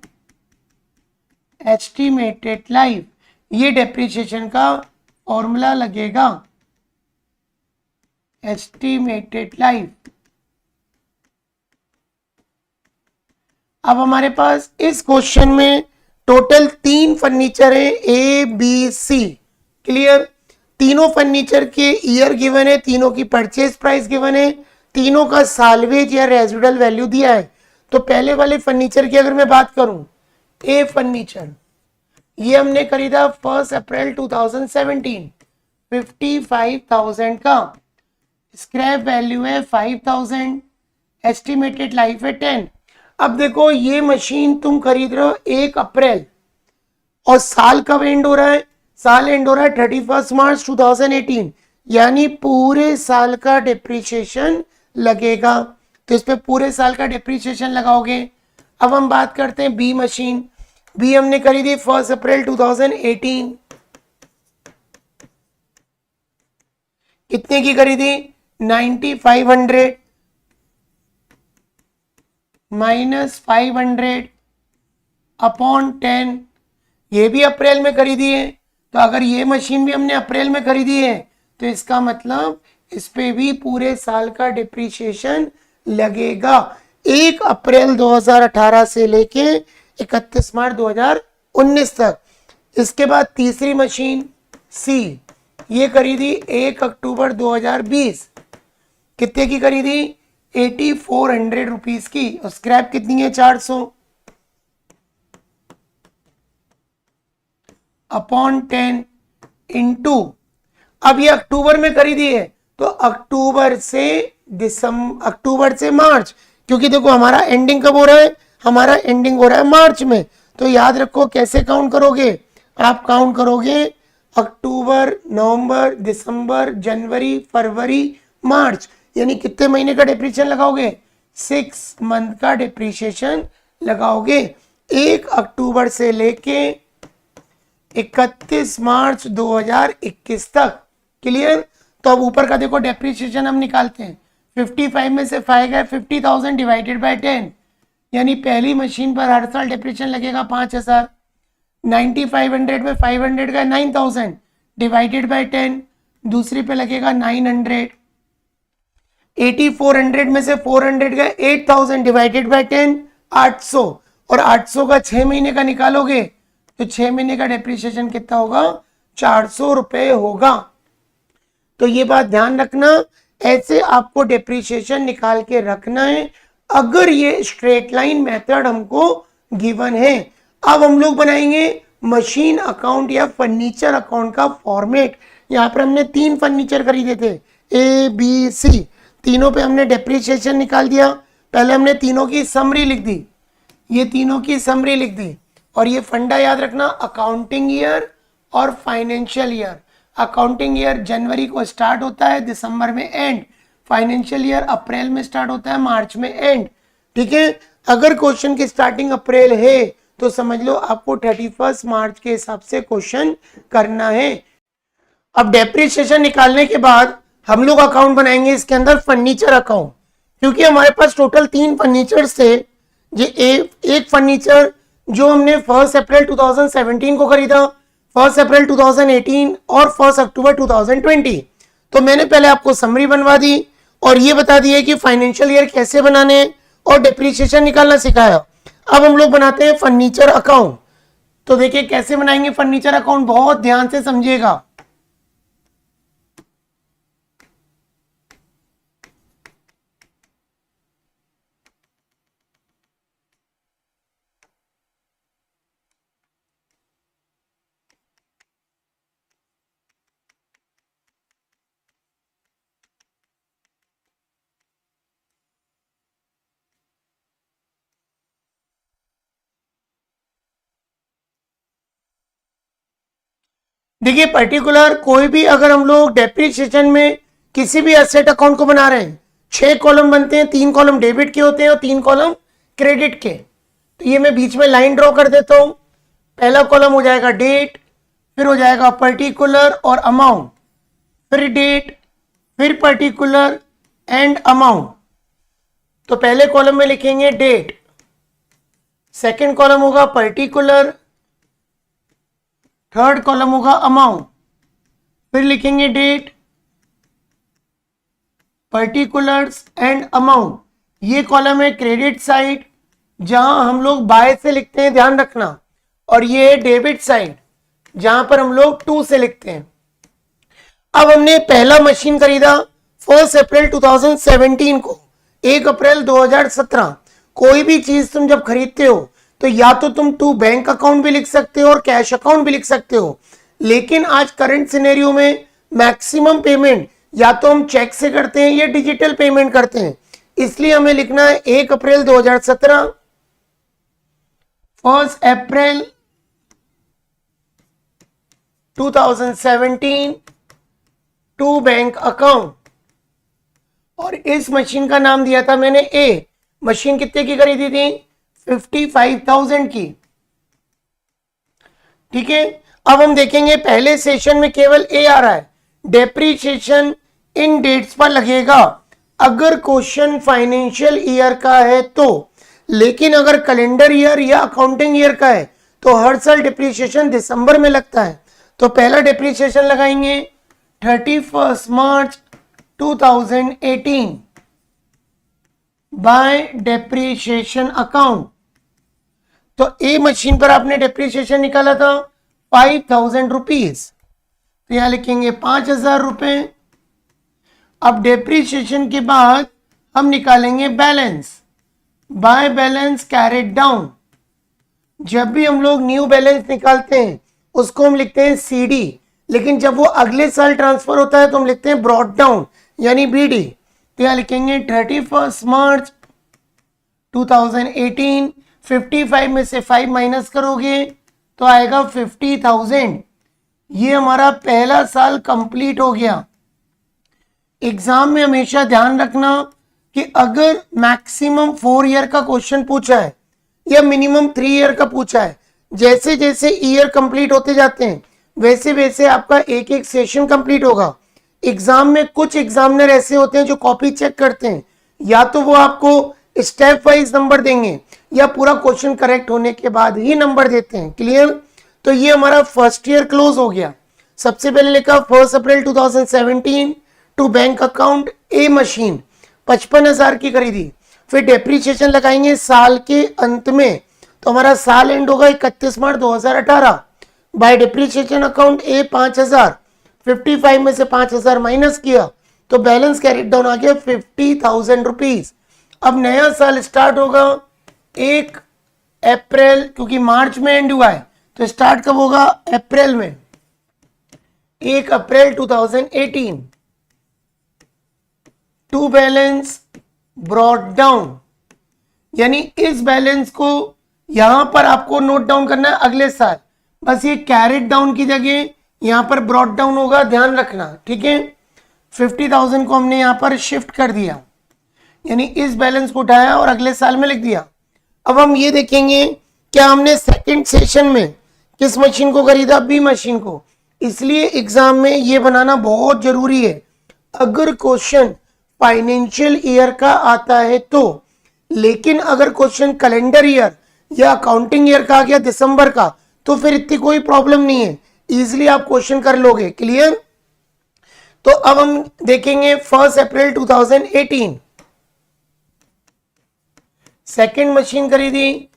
estimated life, ये डेप्रिसिएशन का फॉर्मूला लगेगा। Estimated life. अब हमारे पास इस क्वेश्चन में टोटल 3 फर्नीचर है, ए बी सी। क्लियर? तीनों फर्नीचर के ईयर गिवन है, तीनों की परचेज प्राइस गिवन है, तीनों का साल्वेज या रेजिडुअल वैल्यू दिया है। तो पहले वाले फर्नीचर की अगर मैं बात करूं, ए फर्नीचर, ये हमने खरीदा 1 अप्रैल 2017, 55,000 का, स्क्रैप वैल्यू है 5,000, एस्टिमेटेड लाइफ है 10। अब देखो ये मशीन तुम खरीद रहे हो 1 अप्रैल, और साल कब एंड हो रहा है? साल एंड हो रहा है 31 मार्च 2018, यानी पूरे साल का डिप्रिसिएशन लगेगा। तो इस पे पूरे साल का डिप्रिसिएशन लगाओगे। अब हम बात करते हैं बी मशीन। बी हमने खरीदी 1 अप्रैल 2018, कितने की खरीदी? 9500 माइनस 500 अपॉन 10। ये भी अप्रैल में खरीदी है, तो अगर ये मशीन भी हमने अप्रैल में खरीदी है तो इसका मतलब इस पे भी पूरे साल का डिप्रिसिएशन लगेगा, 1 अप्रैल 2018 से लेके 31 मार्च 2019 तक। इसके बाद तीसरी मशीन सी, ये खरीदी 1 अक्टूबर 2020, कितने की खरीदी? 8400 रुपीज की, और स्क्रैप कितनी है? 400 अपॉन 10 इंटू, अब ये अक्टूबर में खरीदी है तो अक्टूबर से मार्च, क्योंकि देखो हमारा एंडिंग कब हो रहा है? हमारा एंडिंग हो रहा है मार्च में। तो याद रखो कैसे काउंट करोगे? आप काउंट करोगे अक्टूबर, नवंबर, दिसंबर, जनवरी, फरवरी, मार्च, यानी कितने महीने का डिप्रिसिएशन लगाओगे? 6 मंथ का डिप्रिसिएशन लगाओगे, 1 अक्टूबर से लेके 31 मार्च 2021 तक। क्लियर? तो अब ऊपर का देखो डेप्रिसिएशन हम निकालते हैं। 55 में से 5 गए, 50,000 डिवाइडेड बाय 10, यानी पहली मशीन पर हर साल डिप्रिसिएशन लगेगा 5,000। 9500 में 500 गए, 9,000 डिवाइडेड बाय 10, दूसरी पे लगेगा 900। 8400 में से 400 गए, 8,000 डिवाइडेड बाय 10, 800, और 800 का 6 महीने का निकालोगे तो 6 महीने का डिप्रिसिएशन कितना होगा? 400 रुपए होगा। तो ये बात ध्यान रखना, ऐसे आपको डिप्रिसिएशन निकाल के रखना है अगर ये स्ट्रेट लाइन मेथड हमको गिवन है। अब हम लोग बनाएंगे मशीन अकाउंट या फर्नीचर अकाउंट का फॉर्मेट। यहाँ पर हमने 3 फर्नीचर खरीदे थे, ए बी सी, तीनों पे हमने डिप्रिसिएशन निकाल दिया। पहले हमने तीनों की समरी लिख दी, ये तीनों की समरी लिख दी, और ये फंडा याद रखना, अकाउंटिंग ईयर और फाइनेंशियल ईयर। अकाउंटिंग ईयर जनवरी को स्टार्ट होता है, दिसंबर में एंड। फाइनेंशियल ईयर अप्रैल में स्टार्ट होता है, मार्च में एंड। ठीक है? अगर क्वेश्चन की स्टार्टिंग अप्रैल है तो समझ लो आपको 31 मार्च के हिसाब से क्वेश्चन करना है। अब डेप्रिसिएशन निकालने के बाद हम लोग अकाउंट बनाएंगे इसके अंदर फर्नीचर अकाउंट, क्योंकि हमारे पास टोटल 3 फर्नीचर थे। ये एक फर्नीचर जो हमने 1 अप्रैल 2017 को खरीदा, 1 अप्रैल 2018 और 1 अक्टूबर 2020। तो मैंने पहले आपको समरी बनवा दी और ये बता दिया कि फाइनेंशियल ईयर कैसे बनाने और डिप्रिसिएशन निकालना सिखाया। अब हम लोग बनाते हैं फर्नीचर अकाउंट। तो देखिए कैसे बनाएंगे फर्नीचर अकाउंट, बहुत ध्यान से समझिएगा। देखिए पर्टिकुलर कोई भी अगर हम लोग डेप्रिसिएशन में किसी भी एसेट अकाउंट को बना रहे हैं, 6 कॉलम बनते हैं, 3 कॉलम डेबिट के होते हैं और 3 कॉलम क्रेडिट के। तो ये मैं बीच में लाइन ड्रॉ कर देता हूं। पहला कॉलम हो जाएगा डेट, फिर हो जाएगा पर्टिकुलर और अमाउंट, फिर डेट, फिर पर्टिकुलर एंड अमाउंट। तो पहले कॉलम में लिखेंगे डेट, सेकंड कॉलम होगा पर्टिकुलर, थर्ड कॉलम होगा अमाउंट, फिर लिखेंगे डेट, पर्टिकुलर्स एंड अमाउंट, ये कॉलम है क्रेडिट साइड जहां हम लोग बाय से लिखते हैं, ध्यान रखना, और ये है डेबिट साइड जहां पर हम लोग टू से लिखते हैं। अब हमने पहला मशीन खरीदा 1 अप्रैल 2017 को, 1 अप्रैल 2017। कोई भी चीज तुम जब खरीदते हो तो या तो तुम टू बैंक अकाउंट भी लिख सकते हो और कैश अकाउंट भी लिख सकते हो, लेकिन आज करंट सिनेरियो में मैक्सिमम पेमेंट या तो हम चेक से करते हैं या डिजिटल पेमेंट करते हैं, इसलिए हमें लिखना है 1 April 2017, 1 April 2017 to bank account. और इस मशीन का नाम दिया था मैंने ए। मशीन कितने की खरीदी थी? 55,000 की। ठीक है, अब हम देखेंगे पहले सेशन में केवल ए आ रहा है, डेप्रीशिएशन इन डेट्स पर लगेगा अगर क्वेश्चन फाइनेंशियल ईयर का है तो, लेकिन अगर कैलेंडर ईयर या अकाउंटिंग ईयर का है तो हर साल डिप्रीशिएशन दिसंबर में लगता है। तो पहला डिप्रीशिएशन लगाएंगे 31 मार्च 2018 बाय डेप्रीशिएशन अकाउंट। तो ए मशीन पर आपने डेप्रीशिएशन निकाला था 5,000 रुपीज, तो यहां लिखेंगे 5,000 रुपए। अब डेप्रीशिएशन के बाद हम निकालेंगे balance, by balance carried down. जब भी हम लोग न्यू बैलेंस निकालते हैं उसको हम लिखते हैं सीडी, लेकिन जब वो अगले साल ट्रांसफर होता है तो हम लिखते हैं ब्रॉट डाउन यानी बीडी। तो यहां लिखेंगे 31 मार्च 2018, 55 में से 5 माइनस करोगे तो आएगा 50,000। ये हमारा पहला साल कंप्लीट हो गया। एग्जाम में हमेशा ध्यान रखना कि अगर मैक्सिमम 4 ईयर का क्वेश्चन पूछा है या मिनिमम 3 ईयर का पूछा है, जैसे जैसे ईयर कंप्लीट होते जाते हैं वैसे वैसे आपका एक एक सेशन कंप्लीट होगा। एग्जाम में कुछ एग्जामिनर ऐसे होते हैं जो कॉपी चेक करते हैं, या तो वो आपको स्टेप वाइज नंबर देंगे या पूरा क्वेश्चन करेक्ट होने के बाद ही नंबर देते हैं। क्लियर? तो ये हमारा फर्स्ट ईयर क्लोज हो गया। सबसे पहले लिखा 1 April 2017 to bank account A machine 55,000 की खरीदी। फिर डेप्रीशिएशन लगाएंगे साल के अंत में, तो हमारा साल एंड होगा 31 मार्च 2018 बाय डेप्रीशिएशन अकाउंट ए 5,000। 55 में से 5,000 माइनस किया तो बैलेंस कैरिड डाउन आ गया 50,000 रुपीज। अब नया साल स्टार्ट होगा 1 अप्रैल, क्योंकि मार्च में एंड हुआ है तो स्टार्ट कब होगा? अप्रैल में, 1 April 2018 to balance brought down, यानी इस बैलेंस को यहां पर आपको नोट डाउन करना है अगले साल, बस ये कैरिड डाउन की जगह यहां पर ब्रॉट डाउन होगा, ध्यान रखना। ठीक है, 50,000 को हमने यहां पर शिफ्ट कर दिया, यानी इस बैलेंस को उठाया और अगले साल में लिख दिया। अब हम ये देखेंगे क्या हमने सेकंड सेशन में किस मशीन को खरीदा? बी मशीन को। इसलिए एग्जाम में ये बनाना बहुत जरूरी है, अगर क्वेश्चन फाइनेंशियल ईयर का आता है तो, लेकिन अगर क्वेश्चन कैलेंडर ईयर या अकाउंटिंग ईयर का आ गया दिसंबर का तो फिर इतनी कोई प्रॉब्लम नहीं है, इजीली आप क्वेश्चन कर लोगे। क्लियर? तो अब हम देखेंगे 1 अप्रैल 2018 सेकंड मशीन खरीदी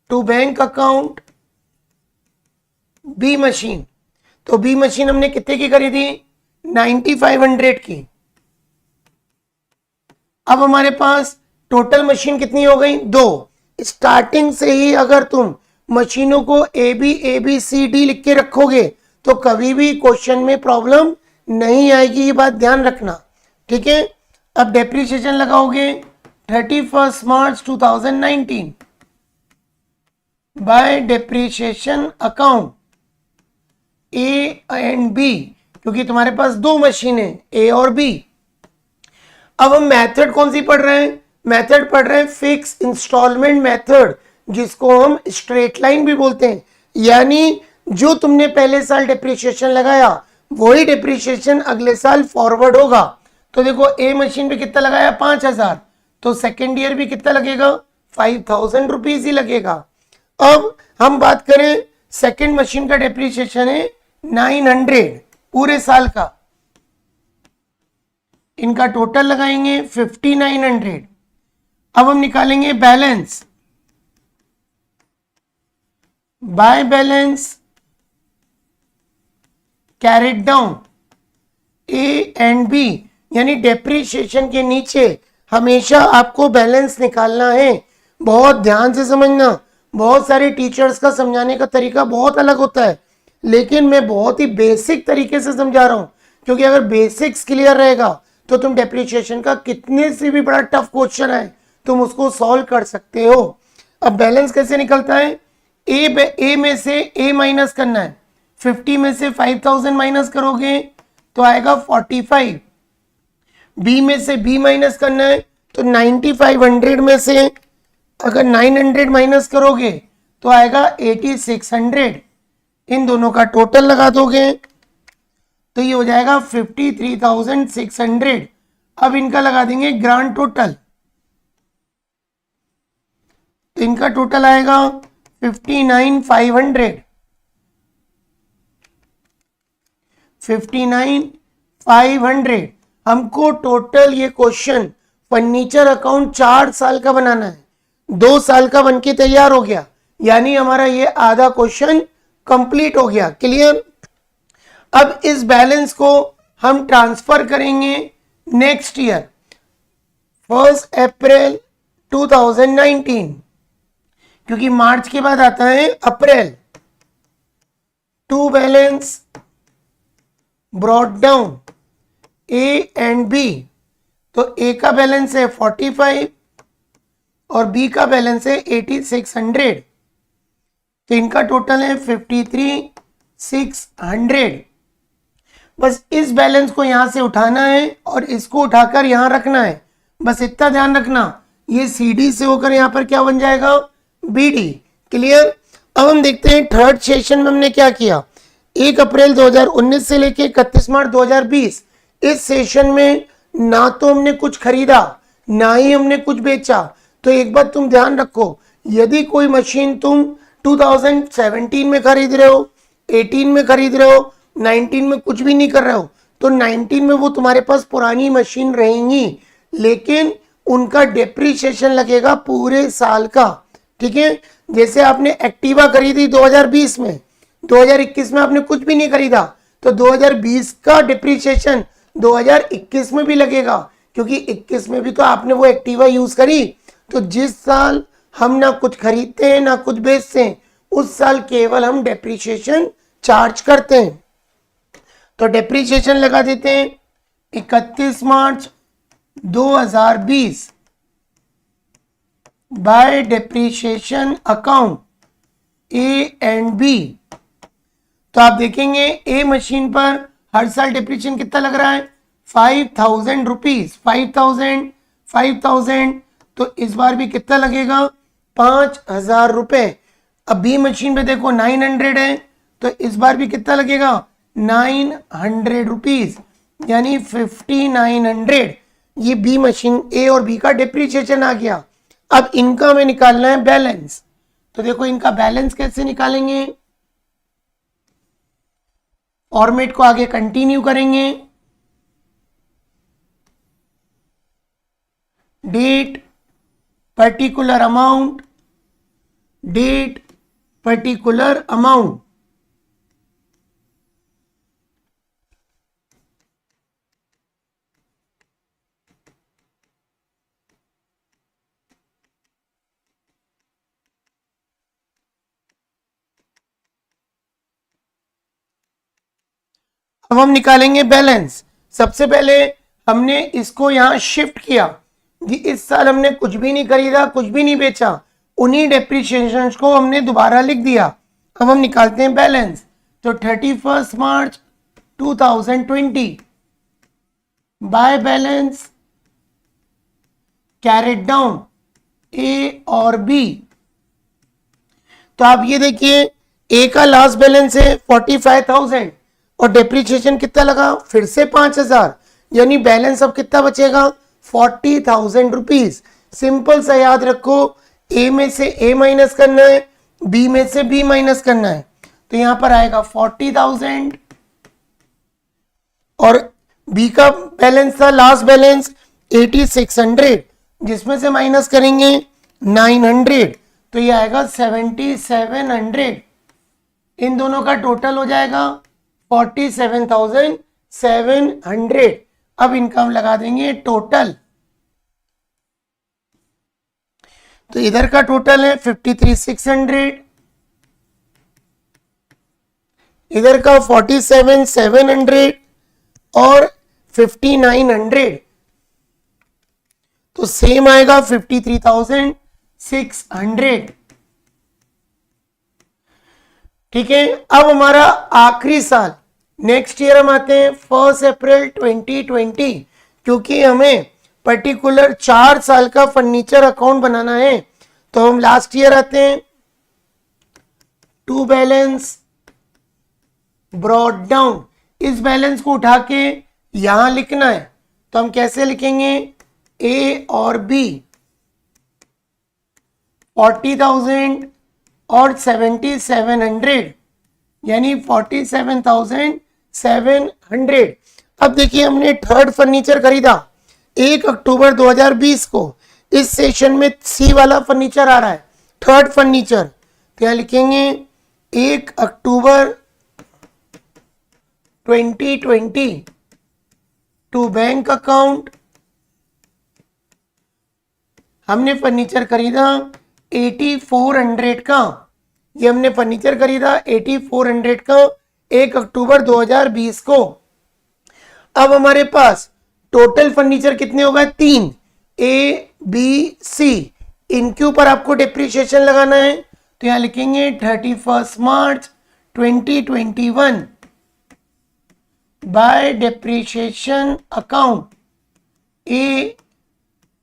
to bank account B machine. तो बी मशीन हमने कितने की खरीदी? 9500 की। अब हमारे पास टोटल मशीन कितनी हो गई? 2। स्टार्टिंग से ही अगर तुम मशीनों को ए बी सी डी लिख के रखोगे तो कभी भी क्वेश्चन में प्रॉब्लम नहीं आएगी, ये बात ध्यान रखना। ठीक है, अब डेप्रीशिएशन लगाओगे 31 March 2019 by depreciation account A and B, क्योंकि तुम्हारे पास 2 मशीन है ए और बी। अब हम मेथड कौन सी पढ़ रहे हैं? मेथड पढ़ रहे हैं फिक्स इंस्टॉलमेंट मेथड, जिसको हम स्ट्रेट लाइन भी बोलते हैं, यानी जो तुमने पहले साल डेप्रीशिएशन लगाया वही डेप्रीशिएशन अगले साल फॉरवर्ड होगा। तो देखो ए मशीन पे कितना लगाया? 5,000, तो सेकेंड ईयर भी कितना लगेगा? 5,000 रुपीज ही लगेगा। अब हम बात करें सेकेंड मशीन का डेप्रीशिएशन है 900 पूरे साल का। इनका टोटल लगाएंगे 5900। अब हम निकालेंगे balance by balance carried down A and B, यानी डेप्रीशिएशन के नीचे हमेशा आपको बैलेंस निकालना है। बहुत ध्यान से समझना, बहुत सारे टीचर्स का समझाने का तरीका बहुत अलग होता है, लेकिन मैं बहुत ही बेसिक तरीके से समझा रहा हूं, क्योंकि अगर बेसिक्स क्लियर रहेगा तो तुम डेप्रीशिएशन का कितने से भी बड़ा टफ क्वेश्चन है तुम उसको सॉल्व कर सकते हो। अब बैलेंस कैसे निकलता है, ए में से ए माइनस करना है, 50 में से 5000 माइनस करोगे तो आएगा 45। बी में से बी माइनस करना है तो 9500 में से अगर 900 माइनस करोगे तो आएगा 8600। इन दोनों का टोटल लगा दोगे तो ये हो जाएगा 53,600। अब इनका लगा देंगे ग्रांड टोटल, तो इनका टोटल आएगा 59,500। 59,500। हमको टोटल ये क्वेश्चन फर्नीचर अकाउंट 4 साल का बनाना है, 2 साल का बनके तैयार हो गया, यानी हमारा ये आधा क्वेश्चन कंप्लीट हो गया। क्लियर। अब इस बैलेंस को हम ट्रांसफर करेंगे नेक्स्ट ईयर 1 अप्रैल 2019, क्योंकि मार्च के बाद आता है अप्रैल। To balance brought down A and B, तो ए का बैलेंस है 45 और बी का बैलेंस है 8600, तो इनका टोटल है 53,600। बस इस बैलेंस को यहां से उठाना है और इसको उठाकर यहां रखना है, बस इतना ध्यान रखना। ये सी डी से होकर यहां पर क्या बन जाएगा, बी डी। क्लियर। अब हम देखते हैं थर्ड सेशन में हमने क्या किया। 1 अप्रैल 2019 से लेके 31 मार्च 2020, इस सेशन में ना तो हमने कुछ खरीदा ना ही हमने कुछ बेचा। तो एक बात तुम ध्यान रखो, यदि कोई मशीन तुम 2017 में खरीद रहे हो, 18 में खरीद रहे हो, 19 में कुछ भी नहीं कर रहे हो, तो 19 में वो तुम्हारे पास पुरानी मशीन रहेंगी, लेकिन उनका डेप्रीशिएशन लगेगा पूरे साल का। ठीक है। जैसे आपने एक्टिवा खरीदी 2020 में, 2021 में आपने कुछ भी नहीं खरीदा, तो 2020 का डिप्रीशिएशन 2021 में भी लगेगा, क्योंकि 21 में भी तो आपने वो एक्टिवा यूज करी। तो जिस साल हम ना कुछ खरीदते हैं ना कुछ बेचते हैं, उस साल केवल हम डेप्रीशिएशन चार्ज करते हैं। तो डेप्रीशिएशन लगा देते हैं 31 March 2020 by depreciation account A and B. तो आप देखेंगे ए मशीन पर हर साल डिप्रीशिएशन कितना लग रहा है, 5,000 रुपीज। 5,000 तो इस बार भी कितना लगेगा, 5,000 रुपए। अब बी मशीन पे देखो 900 है, तो इस बार भी कितना लगेगा, 900 रुपीज, यानी 5,900। ये बी मशीन ए और बी का डिप्रीशिएशन आ गया। अब इनका हमें निकालना है बैलेंस। तो देखो इनका बैलेंस कैसे निकालेंगे, फॉर्मेट को आगे कंटिन्यू करेंगे। Date particular amount, date particular amount. अब हम निकालेंगे बैलेंस। सबसे पहले हमने इसको यहां शिफ्ट किया कि इस साल हमने कुछ भी नहीं खरीदा, कुछ भी नहीं बेचा, उन्हीं डेप्रीशिएशन को हमने दोबारा लिख दिया। अब हम निकालते हैं बैलेंस। तो 31 March 2020 bye balance carried down ए और बी। तो आप ये देखिए, ए का लास्ट बैलेंस है 45,000 और डेप्रीशिएशन कितना लगा, फिर से 5,000, यानी बैलेंस अब कितना बचेगा, 40,000 रुपीज। सिंपल सा याद रखो, ए में से ए माइनस करना है, बी में से बी माइनस करना है। तो यहां पर आएगा 40,000 और बी का बैलेंस था लास्ट बैलेंस 8600, जिसमें से माइनस करेंगे 900, तो ये आएगा 7700। इन दोनों का टोटल हो जाएगा 47,700। अब इनका हम लगा देंगे टोटल, तो इधर का टोटल है 53,600, इधर का 47,700 और 5,900, तो सेम आएगा 53,600। ठीक है, अब हमारा आखिरी साल नेक्स्ट ईयर हम आते हैं 1 अप्रैल 2020, क्योंकि हमें पर्टिकुलर 4 साल का फर्नीचर अकाउंट बनाना है, तो हम लास्ट ईयर आते हैं। टू बैलेंस ब्रॉट डाउन, इस बैलेंस को उठा के यहां लिखना है, तो हम कैसे लिखेंगे, ए और बी 40,000 और 7,700, यानी 47,700। अब देखिए हमने थर्ड फर्नीचर खरीदा 1 अक्टूबर 2020 को, इस सेशन में सी वाला फर्नीचर आ रहा है, थर्ड फर्नीचर, तो यहां लिखेंगे 1 अक्टूबर 2020 टू बैंक अकाउंट। हमने फर्नीचर खरीदा 8400 का, ये हमने फर्नीचर खरीदा 8400 का 1 अक्टूबर 2020 को। अब हमारे पास टोटल फर्नीचर कितने होगा, 3, ए बी सी, इनके ऊपर आपको डिप्रिशिएशन लगाना है, तो यहां लिखेंगे 31 March 2021 by depreciation account A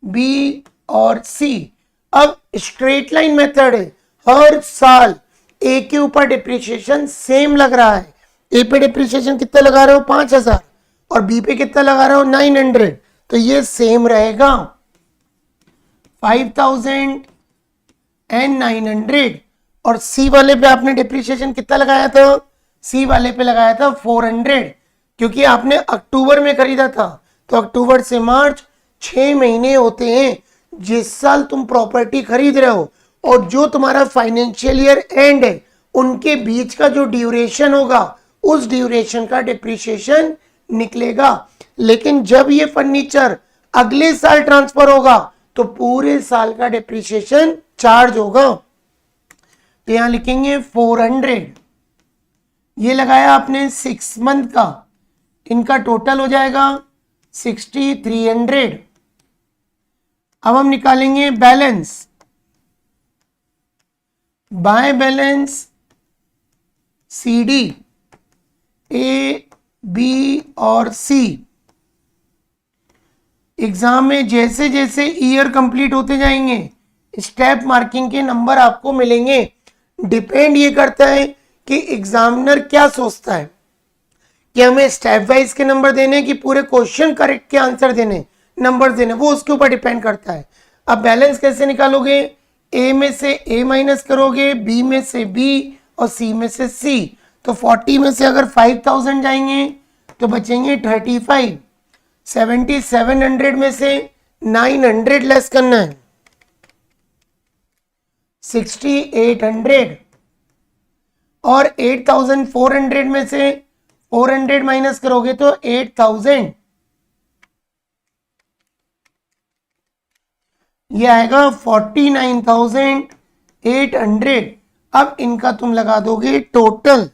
B और सी। अब स्ट्रेट लाइन मेथड है, हर साल ए के ऊपर डिप्रिशिएशन सेम लग रहा है। ए पे डिप्रिशिएशन कितना लगा रहे हो, 5,000, और बी पे कितना लगा रहे हो, 900, तो ये सेम रहेगा 5,900। और सी वाले पे आपने डिप्रिशिएशन कितना लगाया था, सी वाले पे लगाया था 400, क्योंकि आपने अक्टूबर में खरीदा था, तो अक्टूबर से मार्च 6 महीने होते हैं जिस साल तुम प्रॉपर्टी खरीद रहे हो, और जो तुम्हारा फाइनेंशियल ईयर एंड है उनके बीच का जो ड्यूरेशन होगा उस ड्यूरेशन का डिप्रिशिएशन निकलेगा। लेकिन जब ये फर्नीचर अगले साल ट्रांसफर होगा तो पूरे साल का डिप्रिशिएशन चार्ज होगा, तो यहां लिखेंगे 400। ये लगाया आपने 6 मंथ का, इनका टोटल हो जाएगा 6,300। अब हम निकालेंगे balance, by balance C D, A B और सी। एग्जाम में जैसे जैसे ईयर कंप्लीट होते जाएंगे स्टेप मार्किंग के नंबर आपको मिलेंगे। डिपेंड ये करता है कि एग्जामिनर क्या सोचता है, कि हमें स्टेप वाइज के नंबर देने कि पूरे क्वेश्चन करेक्ट के आंसर देने, नंबर देने, वो उसके ऊपर डिपेंड करता है। अब बैलेंस कैसे निकालोगे, ए में से ए माइनस करोगे, बी में से बी और सी में से सी, तो 40 में से अगर 5,000 जाएंगे तो बचेंगे 35। 7,700 में से 900 लेस करना है, 6,800, और 8,400 में से 400 माइनस करोगे तो 8,000, ये आएगा 49,800। अब इनका तुम लगा दोगे टोटल।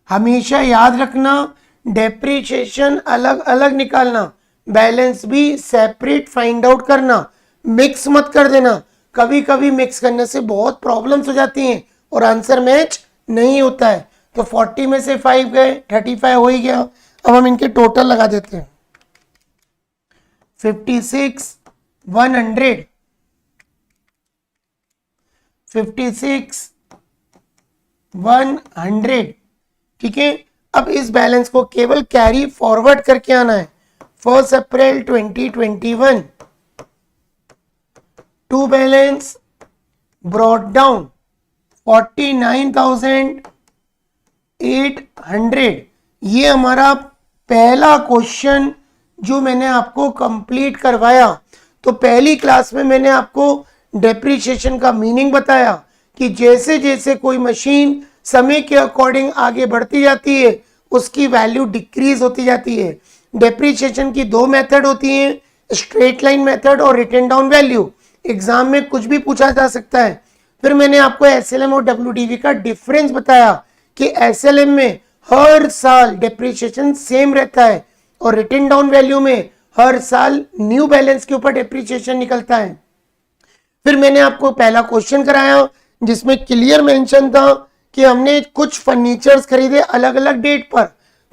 हमेशा याद रखना डेप्रिसिएशन अलग अलग निकालना, बैलेंस भी सेपरेट फाइंड आउट करना, मिक्स मत कर देना। कभी कभी मिक्स करने से बहुत प्रॉब्लम्स हो जाती हैं और आंसर मैच नहीं होता है। तो 40 में से 5 गए, 35 हो ही गया। अब हम इनके टोटल लगा देते हैं, 56,100, 56,100। ठीक है, अब इस बैलेंस को केवल कैरी फॉरवर्ड करके आना है। 1 अप्रैल 2021 टू बैलेंस ब्रॉट डाउन 49,800, ये हमारा पहला क्वेश्चन जो मैंने आपको कंप्लीट करवाया, तो पहली क्लास में मैंने आपको डेप्रिसिएशन का मीनिंग बताया कि जैसे जैसे कोई मशीन समय के अकॉर्डिंग आगे बढ़ती जाती है उसकी वैल्यू डिक्रीज होती जाती है। डेप्रिसिएशन की दो मेथड होती हैं, स्ट्रेट लाइन मेथड और रिटन डाउन वैल्यू। एग्जाम में कुछ भी पूछा जा सकता है। फिर मैंने आपको एसएलएम और डब्ल्यूडीवी का डिफरेंस बताया कि एसएलएम में हर साल डेप्रिसिएशन सेम रहता है और रिटन डाउन वैल्यू में हर साल न्यू बैलेंस के ऊपर डेप्रिसिएशन निकलता है। फिर मैंने आपको पहला क्वेश्चन कराया जिसमें क्लियर मेंशन था कि हमने कुछ फर्नीचर्स खरीदे अलग अलग डेट पर,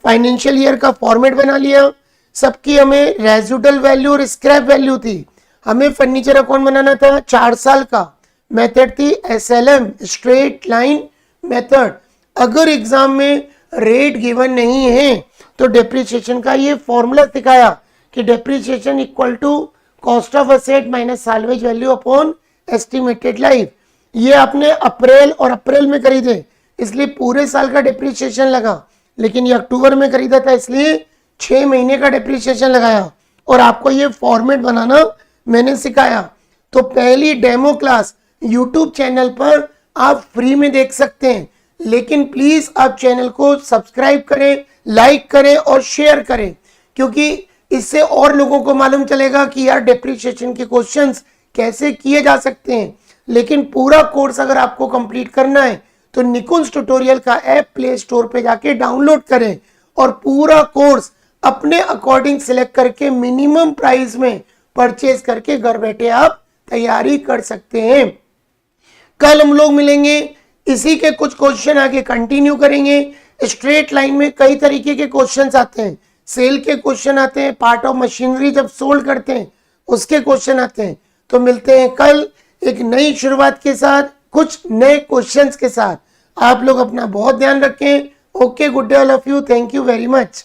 फाइनेंशियल ईयर का फॉर्मेट बना लिया, सबकी हमें रेजिडुअल वैल्यू और स्क्रैप वैल्यू थी। हमें फर्नीचर अकाउंट बनाना था 4 साल का, मेथड थी एसएलएम स्ट्रेट लाइन मेथड। अगर एग्जाम में रेट गिवन नहीं है तो डेप्रिसिएशन का ये फॉर्मूला सिखाया कि depreciation equal to cost of asset minus salvage value upon estimated life. ये आपने अप्रैल में खरीदे इसलिए पूरे साल का डेप्रिसिएशन लगा, लेकिन ये अक्टूबर में खरीदा था इसलिए 6 महीने का डेप्रिसिएशन लगाया और आपको ये फॉर्मेट बनाना मैंने सिखाया। तो पहली डेमो क्लास यूट्यूब चैनल पर आप फ्री में देख सकते हैं, लेकिन प्लीज आप चैनल को सब्सक्राइब करें, लाइक करें और शेयर करें, क्योंकि इससे और लोगों को मालूम चलेगा कि यार डेप्रिसिएशन के क्वेश्चंस कैसे किए जा सकते हैं। लेकिन पूरा कोर्स अगर आपको कंप्लीट करना है तो निकुंज ट्यूटोरियल का ऐप प्ले स्टोर पे जाके डाउनलोड करें और पूरा कोर्स अपने अकॉर्डिंग सिलेक्ट करके मिनिमम प्राइस में परचेज करके घर बैठे आप तैयारी कर सकते हैं। कल हम लोग मिलेंगे, इसी के कुछ क्वेश्चन आगे कंटिन्यू करेंगे। स्ट्रेट लाइन में कई तरीके के क्वेश्चंस आते हैं, सेल के क्वेश्चन आते हैं, पार्ट ऑफ मशीनरी जब सोल्ड करते हैं उसके क्वेश्चन आते हैं। तो मिलते हैं कल एक नई शुरुआत के साथ, कुछ नए क्वेश्चंस के साथ। आप लोग अपना बहुत ध्यान रखें। Okay, good day all of you, thank you very much.